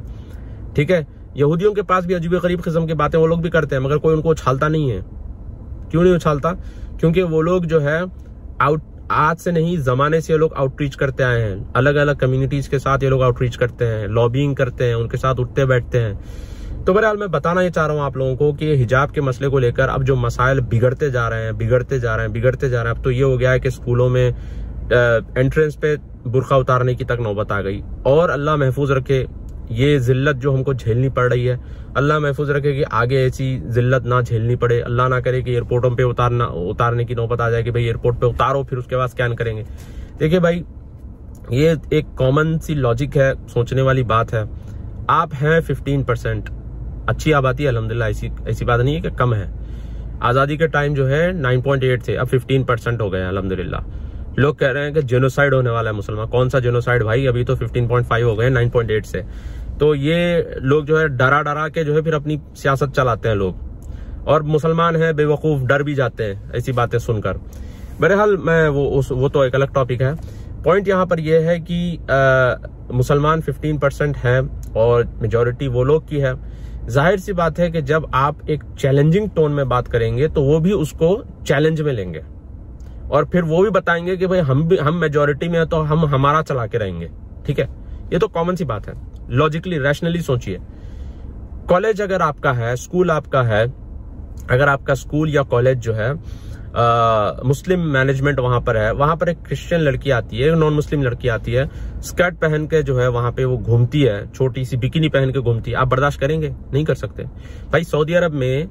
ठीक है, यहूदियों के पास भी अजीब गरीब किस्म की बातें वो लोग भी करते हैं, मगर कोई उनको उछालता नहीं है। क्यों नहीं उछालता? क्योंकि वो लोग जो है आज से नहीं, जमाने से ये लोग आउटरीच करते आए हैं, अलग अलग कम्युनिटीज के साथ ये लोग आउटरीच करते हैं, लॉबिंग करते हैं, उनके साथ उठते बैठते हैं। तो बहरहाल मैं बताना ये चाह रहा हूँ आप लोगों को कि हिजाब के मसले को लेकर अब जो मसाइल बिगड़ते जा रहे हैं। अब तो ये हो गया है कि स्कूलों में एंट्रेंस पे बुर्का उतारने की तक नौबत आ गई। और अल्लाह महफूज रखे, ये जिल्लत जो हमको झेलनी पड़ रही है, अल्लाह महफूज रखे कि आगे ऐसी जिल्लत ना झेलनी पड़े। अल्लाह ना करे कि एयरपोर्टों पे उतारने की नौबत आ जाए कि भाई एयरपोर्ट पे उतारो, फिर उसके बाद स्कैन करेंगे। देखिए भाई, ये एक कॉमन सी लॉजिक है, सोचने वाली बात है। आप हैं 15%, अच्छी आबादी अल्हम्दुलिल्लाह, ऐसी बात नहीं है कि कम है। आजादी के टाइम जो है 9.8 थे, अब 15% हो गए अल्हम्दुलिल्लाह। लोग कह रहे हैं कि जेनोसाइड होने वाला है मुसलमान। कौन सा जेनोसाइड भाई, अभी तो 15.5 हो गए 9.8 से। तो ये लोग जो है डरा के जो है फिर अपनी सियासत चलाते हैं लोग, और मुसलमान हैं बेवकूफ, डर भी जाते हैं ऐसी बातें सुनकर। बहरहाल मैं वो तो एक अलग टॉपिक है। पॉइंट यहाँ पर यह है कि मुसलमान 15% है और मेजॉरिटी वो लोग की है। जाहिर सी बात है कि जब आप एक चैलेंजिंग टोन में बात करेंगे तो वो भी उसको चैलेंज में लेंगे, और फिर वो भी बताएंगे कि भाई हम मेजॉरिटी में है तो हम हमारा चला के रहेंगे। ठीक है, ये तो कॉमन सी बात है। लॉजिकली, रैशनली सोचिए। कॉलेज अगर आपका है, स्कूल आपका है, अगर आपका स्कूल या कॉलेज जो है मुस्लिम मैनेजमेंट वहां पर है, वहां पर एक क्रिश्चियन लड़की आती है, नॉन मुस्लिम लड़की आती है, स्कर्ट पहन के जो है वहां पे वो घूमती है, छोटी सी बिकिनी पहन के घूमती है, आप बर्दाश्त करेंगे? नहीं कर सकते भाई। सऊदी अरब में,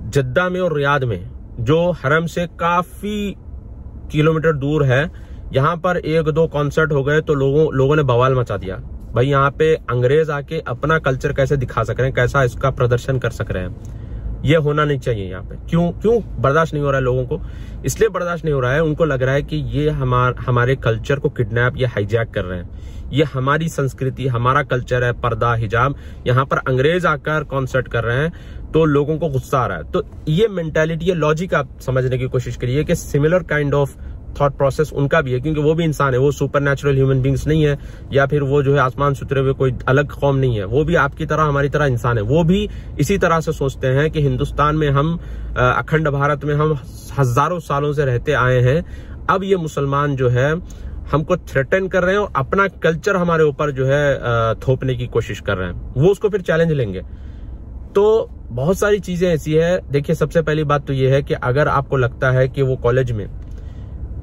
जद्दा में और रियाद में, जो हरम से काफी किलोमीटर दूर है, यहाँ पर 1-2 कॉन्सर्ट हो गए तो लोगों ने बवाल मचा दिया। भाई यहाँ पे अंग्रेज आके अपना कल्चर कैसे दिखा सक रहे हैं, कैसा इसका प्रदर्शन कर सक रहे हैं, ये होना नहीं चाहिए यहाँ पे। क्यों बर्दाश्त नहीं हो रहा है लोगों को? इसलिए बर्दाश्त नहीं हो रहा है, उनको लग रहा है कि ये हमारे कल्चर को किडनैप या हाईजैक कर रहे हैं। ये हमारी संस्कृति, हमारा कल्चर है, पर्दा, हिजाब, यहाँ पर अंग्रेज आकर कॉन्सर्ट कर रहे हैं, तो लोगों को गुस्सा आ रहा है। तो ये मेंटालिटी, ये लॉजिक आप समझने की कोशिश करिए कि similar kind of thought process उनका भी है, क्योंकि वो भी इंसान है, वो सुपर नेचुरल ह्यूमन बींग्स नहीं है, या फिर वो जो है आसमान से उतरे हुए कोई अलग कौम नहीं है। वो भी आपकी तरह, हमारी तरह इंसान है। वो भी इसी तरह से सोचते हैं कि हिंदुस्तान में हम, अखंड भारत में हम हजारों सालों से रहते आए हैं, अब ये मुसलमान जो है हमको थ्रेटन कर रहे हैं और अपना कल्चर हमारे ऊपर जो है थोपने की कोशिश कर रहे हैं। वो उसको फिर चैलेंज लेंगे। तो बहुत सारी चीजें ऐसी है। देखिए, सबसे पहली बात तो ये है कि अगर आपको लगता है कि वो कॉलेज में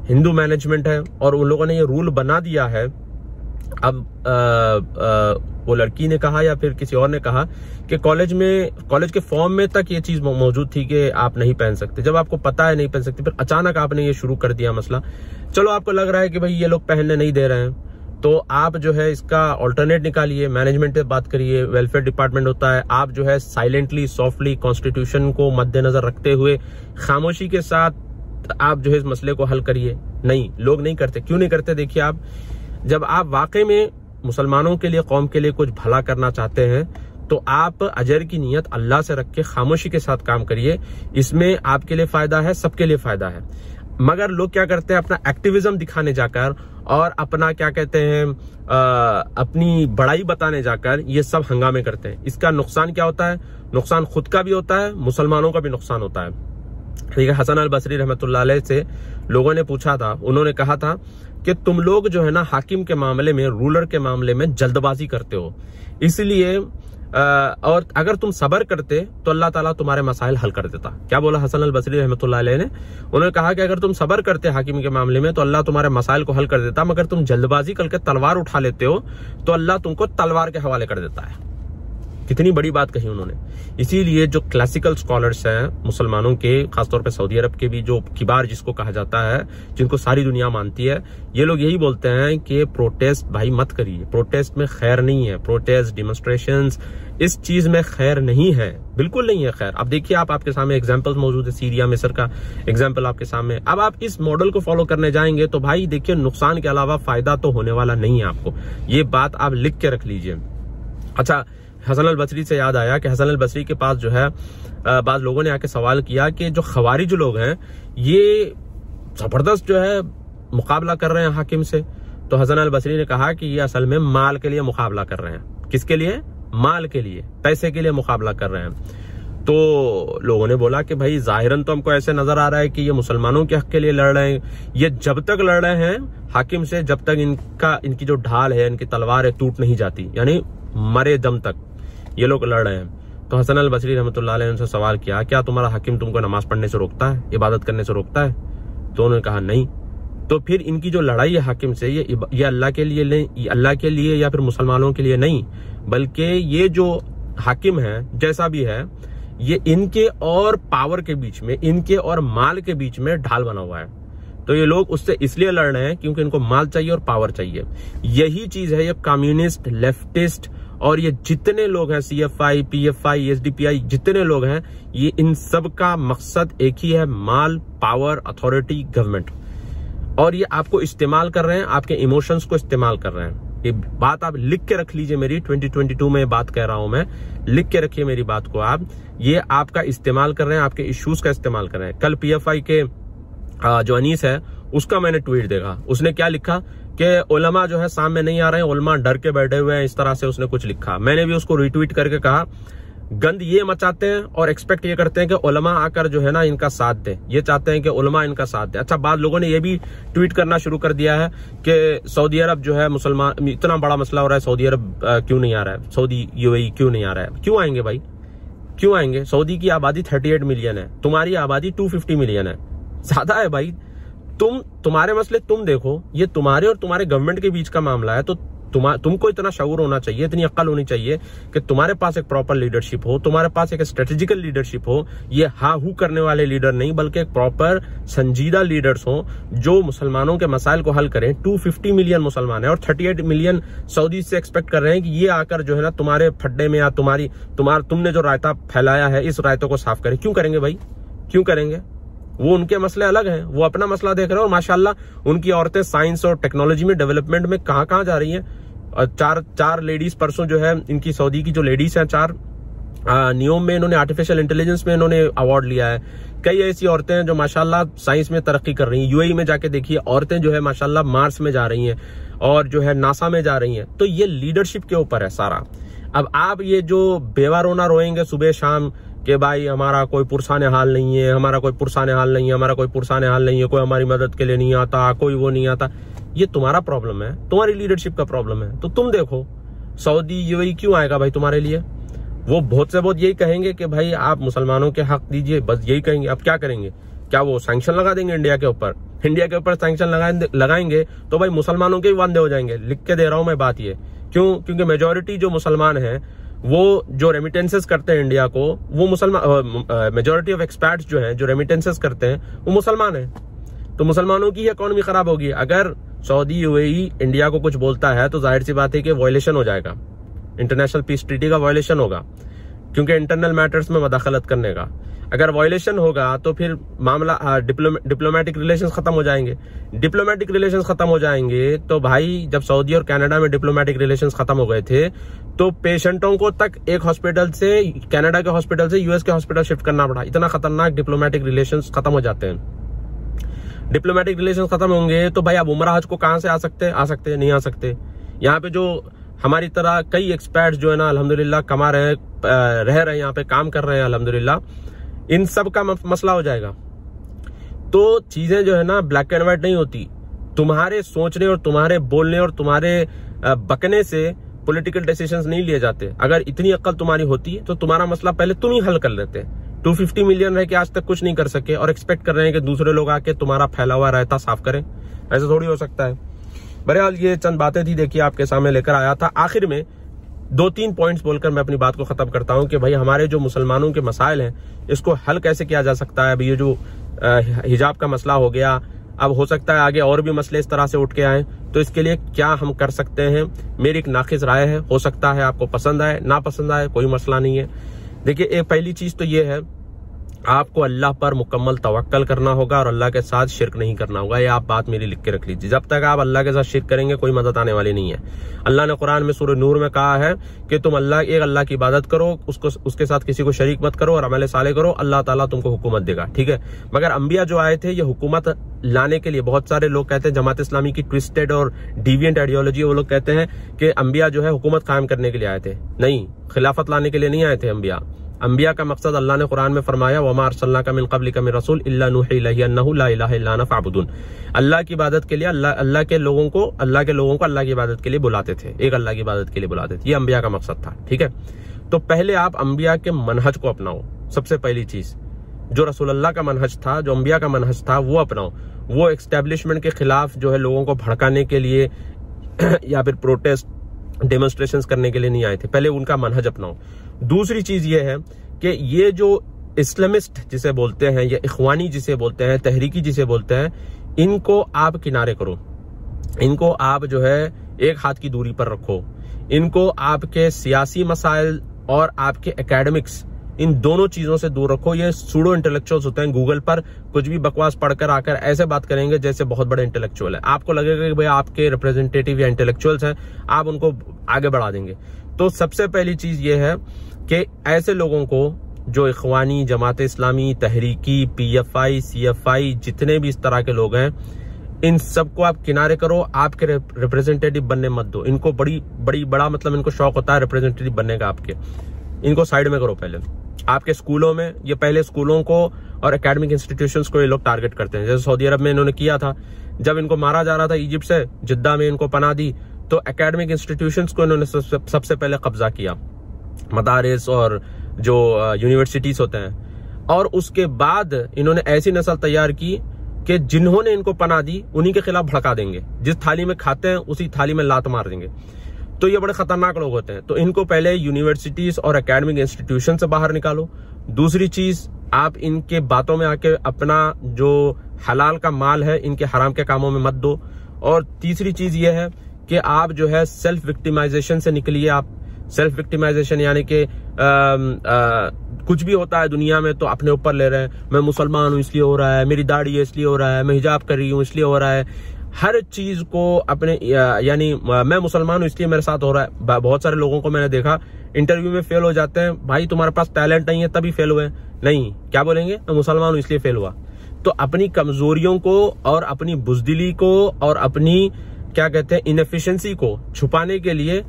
हिंदू मैनेजमेंट है और उन लोगों ने ये रूल बना दिया है, अब वो लड़की ने कहा या फिर किसी और ने कहा कि कॉलेज के फॉर्म में तक ये चीज मौजूद थी कि आप नहीं पहन सकते। जब आपको पता है नहीं पहन सकते, फिर अचानक आपने ये शुरू कर दिया मसला। चलो, आपको लग रहा है कि भाई ये लोग पहनने नहीं दे रहे हैं, तो आप जो है इसका ऑल्टरनेट निकालिए, मैनेजमेंट से बात करिए, वेलफेयर डिपार्टमेंट होता है। आप जो है साइलेंटली, सॉफ्टली, कॉन्स्टिट्यूशन को मद्देनजर रखते हुए खामोशी के साथ आप जो है इस मसले को हल करिए। नहीं, लोग नहीं करते। क्यों नहीं करते? देखिए, आप जब आप वाकई में मुसलमानों के लिए, कौम के लिए कुछ भला करना चाहते हैं, तो आप अजर की नीयत अल्लाह से रख के खामोशी के साथ काम करिए। इसमें आपके लिए फायदा है, सबके लिए फायदा है। मगर लोग क्या करते हैं, अपना एक्टिविज्म दिखाने जाकर और अपना क्या कहते हैं, अपनी बड़ाई बताने जाकर ये सब हंगामे करते हैं। इसका नुकसान क्या होता है? नुकसान खुद का भी होता है, मुसलमानों का भी नुकसान होता है। ठीक है, हसन अल बसरी रहमतुल्लाह अलैह से लोगों ने पूछा था, उन्होंने कहा था कि तुम लोग जो है ना, हाकिम के मामले में, रूलर के मामले में जल्दबाजी करते हो, इसलिए और अगर तुम सबर करते तो अल्लाह ताला तुम्हारे मसाइल हल कर देता। क्या बोला हसन अल बसरी रहमतुल्लाह अलैह ने? उन्होंने कहा कि अगर तुम सबर करते हाकिम के मामले में तो अल्लाह तुम्हारे मसाइल को हल कर देता, मगर तुम जल्दबाजी करके तलवार उठा लेते हो तो अल्लाह तुमको तलवार के हवाले कर देता है। कितनी बड़ी बात कही उन्होंने। इसीलिए जो क्लासिकल स्कॉलर्स हैं मुसलमानों के, खासतौर पे सऊदी अरब के भी, जो किबार जिसको कहा जाता है, जिनको सारी दुनिया मानती है, ये लोग यही बोलते हैं कि प्रोटेस्ट भाई मत करिए, प्रोटेस्ट में खैर नहीं है, प्रोटेस्ट, डिमोन्स्ट्रेशंस, इस चीज में खैर नहीं है, बिल्कुल नहीं है खैर। अब देखिए, आपके सामने एग्जाम्पल्स मौजूद है, सीरिया, मिस्र का एग्जाम्पल आपके सामने। अब आप इस मॉडल को फॉलो करने जाएंगे तो भाई देखिए, नुकसान के अलावा फायदा तो होने वाला नहीं है आपको। ये बात आप लिख के रख लीजिए। अच्छा, हसन अल बसरी से याद आया कि हसन अल बसरी के पास जो है बाद लोगों ने आके सवाल किया कि जो खवारिज लोग हैं ये जबरदस्त जो है मुकाबला कर रहे हैं हाकिम से। तो हसन अल बसरी ने कहा कि ये असल में माल के लिए मुकाबला कर रहे हैं। किसके लिए? माल के लिए, पैसे के लिए मुकाबला कर रहे हैं। तो लोगों ने बोला कि भाई जाहिरन तो हमको ऐसे नजर आ रहा है कि ये मुसलमानों के हक के लिए लड़ रहे हैं, ये जब तक लड़ रहे हैं हाकिम से, जब तक इनकी जो ढाल है, इनकी तलवार है, टूट नहीं जाती, यानी मरे दम तक ये लोग लड़ रहे हैं। तो हसन अल बसरी रहमतुल्लाह अलैह ने उनसे सवाल किया, क्या तुम्हारा हाकिम तुमको नमाज पढ़ने से रोकता है, इबादत करने से रोकता है? तो उन्होंने कहा नहीं। तो फिर इनकी जो लड़ाई है हाकिम से, ये अल्लाह के लिए नहीं, अल्लाह के लिए या फिर मुसलमानों के लिए नहीं, बल्कि ये जो हाकिम है जैसा भी है, ये इनके और पावर के बीच में, इनके और माल के बीच में ढाल बना हुआ है। तो ये लोग उससे इसलिए लड़ रहे हैं क्योंकि इनको माल चाहिए और पावर चाहिए। यही चीज है ये कम्युनिस्ट, लेफ्टिस्ट और ये जितने लोग हैं, CFI, PFI, SDPI, जितने लोग हैं, ये इन सब का मकसद एक ही है, माल, पावर, अथॉरिटी, गवर्नमेंट। और ये आपको इस्तेमाल कर रहे हैं, आपके इमोशंस को इस्तेमाल कर रहे हैं। ये बात आप लिख के रख लीजिए मेरी, 2022 में बात कह रहा हूं मैं, लिख के रखिए मेरी बात को आप। ये आपका इस्तेमाल कर रहे हैं, आपके इश्यूज का इस्तेमाल कर रहे हैं। कल PFI के जो अनीस है उसका मैंने ट्वीट देखा, उसने क्या लिखा कि उलमा जो है सामने नहीं आ रहे हैं, उलमा डर के बैठे हुए हैं, इस तरह से उसने कुछ लिखा। मैंने भी उसको रिट्वीट करके कहा, गंद ये मचाते हैं और एक्सपेक्ट ये करते हैं कि उलमा आकर जो है ना इनका साथ दे, ये चाहते हैं कि उलमा इनका साथ दे। अच्छा, बाद लोगों ने ये भी ट्वीट करना शुरू कर दिया है कि सऊदी अरब जो है मुसलमान, इतना बड़ा मसला हो रहा है, सऊदी अरब क्यों नहीं आ रहा है, सऊदी UAE क्यों नहीं आ रहा है? क्यों आएंगे भाई, क्यों आएंगे? सऊदी की आबादी 38 मिलियन है, तुम्हारी आबादी 250 मिलियन है, ज्यादा है भाई। तुम्हारे मसले तुम देखो, ये तुम्हारे और तुम्हारे गवर्नमेंट के बीच का मामला है। तो तुमको इतना शऊर होना चाहिए, इतनी अक्ल होनी चाहिए कि तुम्हारे पास एक प्रॉपर लीडरशिप हो, तुम्हारे पास एक स्ट्रेटेजिकल लीडरशिप हो, ये हा हू करने वाले लीडर नहीं, बल्कि एक प्रॉपर संजीदा लीडर्स हो जो मुसलमानों के मसाइल को हल करें। 250 मिलियन मुसलमान है और 38 मिलियन सऊदी से एक्सपेक्ट कर रहे हैं कि ये आकर जो है ना तुम्हारे फड्डे में या तुमने जो रायता फैलाया है इस रायतों को साफ करें। क्यों करेंगे भाई, क्यों करेंगे? वो उनके मसले अलग हैं, वो अपना मसला देख रहे हैं। और माशाल्लाह उनकी औरतें साइंस और टेक्नोलॉजी में, डेवलपमेंट में कहां जा रही हैं। और चार लेडीज परसों जो है इनकी सऊदी की जो लेडीज हैं, 4 नियोम में इन्होंने आर्टिफिशियल इंटेलिजेंस में इन्होंने अवार्ड लिया है। कई ऐसी औरतें हैं जो माशाल्लाह साइंस में तरक्की कर रही हैं। UAE में जाके देखिए, औरतें जो है माशाल्लाह मार्स में जा रही हैं और जो है नासा में जा रही हैं। तो ये लीडरशिप के ऊपर है सारा। अब आप ये जो बेवा रोना रोएंगे सुबह शाम कि भाई हमारा कोई पुरसाने हाल नहीं है, हमारा कोई पुरसाने हाल नहीं है, हमारा कोई पुरसाने हाल नहीं है, कोई हमारी मदद के लिए नहीं आता, कोई वो नहीं आता, ये तुम्हारा प्रॉब्लम है, तुम्हारी लीडरशिप का प्रॉब्लम है। तो तुम देखो सऊदी UAE क्यों आएगा भाई तुम्हारे लिए? वो बहुत से बहुत यही कहेंगे कि भाई आप मुसलमानों के हक दीजिए, बस यही कहेंगे। अब क्या करेंगे? क्या वो सैंक्शन लगा देंगे इंडिया के ऊपर? इंडिया के ऊपर सैंक्शन लगाएंगे तो भाई मुसलमानों के भी वांदे हो जाएंगे। लिख के दे रहा हूं मैं बात ये, क्यों? क्योंकि मेजोरिटी जो मुसलमान है वो जो रेमिटेंसेस करते हैं इंडिया को, वो मुसलमान, मेजोरिटी ऑफ एक्सपर्ट्स जो हैं जो रेमिटेंसेस करते हैं वो मुसलमान है। तो मुसलमानों की इकोनॉमी खराब होगी। अगर सऊदी UAE इंडिया को कुछ बोलता है तो जाहिर सी बात है कि वायलेशन हो जाएगा, इंटरनेशनल पीस ट्रीटी का वायलेशन होगा, क्योंकि इंटरनल मैटर्स में मदाखलत करने का। अगर वायलेशन होगा तो फिर मामला डिप्लोमेटिक रिलेशंस खत्म हो जाएंगे। डिप्लोमेटिक रिलेशंस खत्म हो जाएंगे तो भाई जब सऊदी और कनाडा में डिप्लोमेटिक रिलेशंस खत्म हो गए थे तो पेशेंटों को तक एक हॉस्पिटल से, कनाडा के हॉस्पिटल से US के हॉस्पिटल शिफ्ट करना पड़ा। इतना खतरनाक डिप्लोमेटिक रिलेशंस खत्म हो जाते हैं। डिप्लोमेटिक रिलेशंस खत्म होंगे तो भाई आप उमरा हज को कहां से आ सकते हैं? नहीं आ सकते। यहाँ पे जो हमारी तरह कई एक्सपर्ट्स जो है ना अल्हम्दुलिल्लाह कमा रहे हैं, रह रहे हैं, यहाँ पे काम कर रहे हैं अल्हम्दुलिल्लाह, इन सब का मसला हो जाएगा। तो चीजें जो है ना ब्लैक एंड व्हाइट नहीं होती। तुम्हारे सोचने और तुम्हारे बोलने और तुम्हारे बकने से पॉलिटिकल डिसीजंस नहीं लिए जाते। अगर इतनी अक्ल तुम्हारी होती तो तुम्हारा मसला पहले तुम ही हल कर लेते। 250 मिलियन रह के आज तक कुछ नहीं कर सके और एक्सपेक्ट कर रहे हैं कि दूसरे लोग आके तुम्हारा फैला हुआ रायता साफ करें। ऐसा थोड़ी हो सकता है। बहरहाल ये चंद बातें थी, देखिए आपके सामने लेकर आया था। आखिर में 2-3 पॉइंट्स बोलकर मैं अपनी बात को खत्म करता हूं कि भाई हमारे जो मुसलमानों के मसाइल हैं इसको हल कैसे किया जा सकता है। अभी ये जो हिजाब का मसला हो गया, अब हो सकता है आगे और भी मसले इस तरह से उठ के आए, तो इसके लिए क्या हम कर सकते हैं? मेरी एक नाखिस राय है, हो सकता है आपको पसंद आए, ना पसंद आए, कोई मसला नहीं है। देखिए, एक पहली चीज तो ये है, आपको अल्लाह पर मुकम्मल तवक्कल करना होगा और अल्लाह के साथ शिरक नहीं करना होगा। ये आप बात मेरी लिख के रख लीजिए। जब तक आप अल्लाह के साथ शिरक करेंगे कोई मदद आने वाली नहीं है। अल्लाह ने कुरान में सूरह नूर में कहा है कि तुम एक अल्लाह की इबादत करो, उसके साथ किसी को शरीक मत करो और अमल साले करो, अल्लाह ताला तुमको हुकूमत देगा। ठीक है, मगर अंबिया जो आए थे ये हुकूमत लाने के लिए, बहुत सारे लोग कहते हैं जमात इस्लामी की ट्विस्टेड और डिविएंट आइडियोलॉजी, वो लोग कहते हैं कि अंबिया जो है हुकूमत कायम करने के लिए आए थे। नहीं, खिलाफत लाने के लिए नहीं आए थे अंबिया। अंबिया का मकसद अल्लाह ने कुरान में फरमाया, वमा अरसलनाका मिन क़ब्लिका मिन रसूल इल्ला नूही इलैहि अन्नहु ला इलाहा इल्ला अना फ़अब्दुन। अल्लाह की इबादत के लिए अल्लाह के लोगों को अल्लाह की इबादत के लिए बुलाते थे, एक अल्लाह की इबादत के लिए बुलाते थे। ये अंबिया का मकसद था। ठीक है, तो पहले आप अंबिया के मनहज को अपनाओ। सबसे पहली चीज जो रसूलुल्लाह का मनहज था, जो अंबिया का मनहज था, वो अपनाओ। वो एस्टेब्लिशमेंट के खिलाफ जो है लोगों को भड़काने के लिए या फिर प्रोटेस्ट डेमोन्स्ट्रेशंस करने के लिए नहीं आए थे। पहले उनका मनहज अपनाओ। दूसरी चीज ये है कि ये जो इस्लामिस्ट जिसे बोलते हैं या इखवानी जिसे बोलते हैं, तहरीकी जिसे बोलते हैं, इनको आप किनारे करो। इनको आप जो है एक हाथ की दूरी पर रखो। इनको आपके सियासी मसाइल और आपके एकेडमिक्स, इन दोनों चीजों से दूर रखो। ये सूडो इंटेलेक्चुअल्स होते हैं, गूगल पर कुछ भी बकवास पढ़कर आकर ऐसे बात करेंगे जैसे बहुत बड़े इंटेलेक्चुअल है। आपको लगेगा कि भाई आपके रिप्रेजेंटेटिव या इंटेलेक्चुअल्स हैं, आप उनको आगे बढ़ा देंगे। तो सबसे पहली चीज ये है कि ऐसे लोगों को जो इखवानी, जमात इस्लामी, तहरीकी, PFI, CFI, जितने भी इस तरह के लोग हैं, इन सबको आप किनारे करो। आपके रिप्रेजेंटेटिव बनने मत दो इनको। बड़ा मतलब इनको शौक होता है रिप्रेजेंटेटिव बनने का आपके। इनको साइड में करो पहले। आपके स्कूलों में, ये पहले स्कूलों को और एकेडमिक इंस्टीट्यूशंस को ये लोग टारगेट करते हैं। जैसे सऊदी अरब में इन्होंने किया था, जब इनको मारा जा रहा था इजिप्ट से, जिद्दा में इनको पनाह दी, तो एकेडमिक इंस्टीट्यूशंस को इन्होंने सबसे पहले कब्जा किया, मदारिस और जो यूनिवर्सिटीज होते हैं। और उसके बाद इन्होंने ऐसी नस्ल तैयार की कि जिन्होंने इनको पनाह दी उन्हीं के खिलाफ भड़का देंगे। जिस थाली में खाते हैं उसी थाली में लात मार देंगे। तो ये बड़े खतरनाक लोग होते हैं। तो इनको पहले यूनिवर्सिटीज और एकेडमिक इंस्टीट्यूशन से बाहर निकालो। दूसरी चीज, आप इनके बातों में आके अपना जो हलाल का माल है इनके हराम के कामों में मत दो। और तीसरी चीज ये है कि आप जो है सेल्फ विक्टिमाइजेशन से निकलिए। आप सेल्फ विक्टिमाइजेशन यानी कि कुछ भी होता है दुनिया में तो अपने ऊपर ले रहे हैं। मैं मुसलमान हूं इसलिए हो रहा है, मेरी दाढ़ी है इसलिए हो रहा है, मैं हिजाब कर रही हूं इसलिए हो रहा है। हर चीज को अपने यानी मैं मुसलमान हूं इसलिए मेरे साथ हो रहा है। बहुत सारे लोगों को मैंने देखा इंटरव्यू में फेल हो जाते हैं। भाई तुम्हारे पास टैलेंट नहीं है तभी फेल हुए? नहीं, क्या बोलेंगे, मैं मुसलमान हूं इसलिए फेल हुआ। तो अपनी कमजोरियों को और अपनी बुजदिली को और अपनी क्या कहते हैं इनएफिशिएंसी को छुपाने के लिए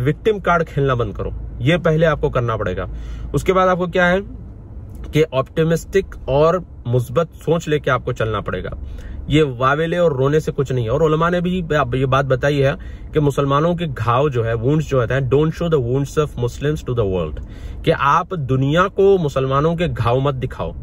विक्टिम कार्ड खेलना बंद करो। ये पहले आपको करना पड़ेगा। उसके बाद आपको क्या है कि ऑप्टिमिस्टिक और मुस्बत सोच लेके आपको चलना पड़ेगा। ये वावेले और रोने से कुछ नहीं है। और उलमा ने भी ये बात बताई है कि मुसलमानों के घाव जो है, वुंड्स जो होते हैं, don't show the wounds of Muslims to the world, कि आप दुनिया को मुसलमानों के घाव मत दिखाओ,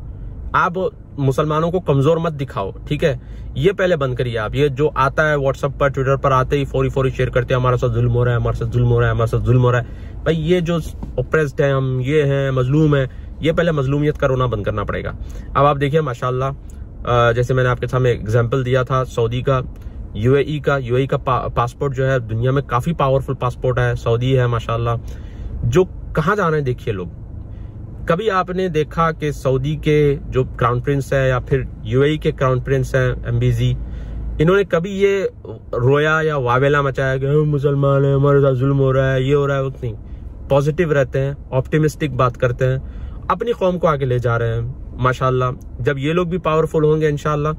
आप मुसलमानों को कमजोर मत दिखाओ। ठीक है, ये पहले बंद करिए आप। ये जो आता है व्हाट्सएप पर, ट्विटर पर आते ही फौरी शेयर करते हैं हमारे साथ जुल्म हो रहा है, हमारे साथ जुल्म हो रहा है, हमारे साथ जुल्म हो रहा है। भाई ये जो ओप्रेस्ड है, हम ये हैं, मजलूम है, ये पहले मजलूमियत का रोना बंद करना पड़ेगा। अब आप देखिए माशाल्लाह, जैसे मैंने आपके सामने एग्जाम्पल दिया था सऊदी का, यूएई का पासपोर्ट जो है दुनिया में काफी पावरफुल पासपोर्ट है, सऊदी है माशाल्लाह। जो कहाँ जा रहे हैं देखिए लोग। कभी आपने देखा कि सऊदी के जो क्राउन प्रिंस है या फिर यूएई के क्राउन प्रिंस हैं MBZ, इन्होंने कभी ये रोया या वावेला मचाया कि हम मुसलमान हैं, हमारे साथ जुल्म हो रहा है, ये हो रहा है? नहीं, पॉजिटिव रहते हैं, ऑप्टिमिस्टिक बात करते हैं, अपनी कौम को आगे ले जा रहे हैं माशाल्लाह। जब ये लोग भी पावरफुल होंगे इंशाल्लाह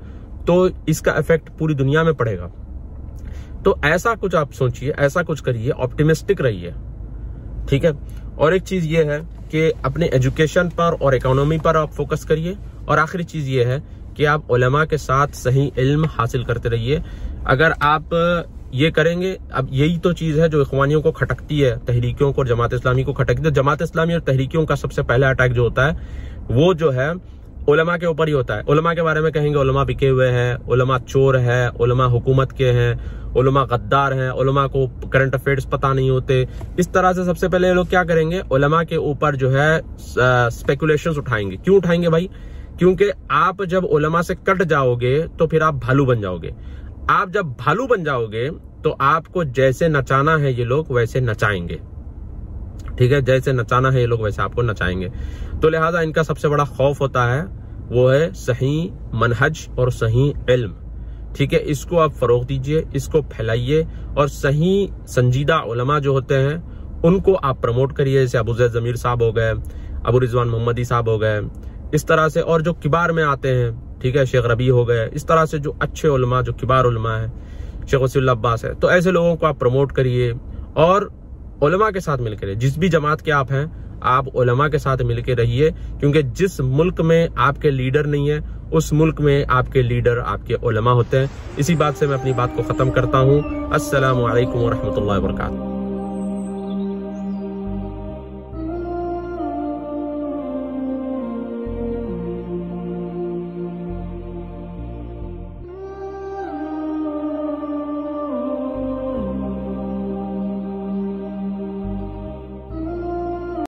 तो इसका इफेक्ट पूरी दुनिया में पड़ेगा। तो ऐसा कुछ आप सोचिए, ऐसा कुछ करिए, ऑप्टिमिस्टिक रहिए। ठीक है, और एक चीज ये है कि अपने एजुकेशन पर और इकोनॉमी पर आप फोकस करिए। और आखिरी चीज ये है कि आप उलमा के साथ सही इल्म हासिल करते रहिए। अगर आप ये करेंगे, अब यही तो चीज है जो इखवानियों को खटकती है, तहरीकियों को और जमात इस्लामी को खटकती है। जमात इस्लामी और तहरीकियों का सबसे पहला अटैक जो होता है वो जो है उलमा के ऊपर ही होता है। उलमा के बारे में कहेंगे उलमा बिके हुए हैं, उलमा चोर है, उलमा हुकूमत के हैं, उलमा गद्दार हैं, उलमा को करंट अफेयर्स पता नहीं होते। इस तरह से सबसे पहले लोग क्या करेंगे, उलमा के ऊपर जो है स्पेकुलेशंस उठाएंगे। क्यों उठाएंगे भाई? क्योंकि आप जब उलमा से कट जाओगे तो फिर आप भालू बन जाओगे। आप जब भालू बन जाओगे तो आपको जैसे नचाना है ये लोग वैसे नचाएंगे। ठीक है, जैसे नचाना है ये लोग वैसे आपको नचाएंगे। तो लिहाजा इनका सबसे बड़ा खौफ होता है वो है सही मनहज और सही इल्म। ठीक है, इसको आप फरोग दीजिए, इसको फैलाइए और सही संजीदा उलमा जो होते हैं उनको आप प्रमोट करिए। जैसे अबू ज़ैद ज़मीर साहब हो गए, अबू रिजवान मोहम्मदी साहब हो गए, इस तरह से, और जो किबार में आते हैं, ठीक है, शेख रबी हो गए, इस तरह से जो अच्छे उलमा, जो किबार उलमा है, शेख वसीउल्लाह अब्बास है, तो ऐसे लोगों को आप प्रमोट करिए और उलमा के साथ मिलकर, जिस भी जमात के आप हैं, आप उलमा के साथ मिलकर रहिए, क्योंकि जिस मुल्क में आपके लीडर नहीं है उस मुल्क में आपके लीडर आपके उलमा होते हैं। इसी बात से मैं अपनी बात को खत्म करता हूँ। अस्सलामु अलैकुम व रहमतुल्लाहि व बरकातुहू।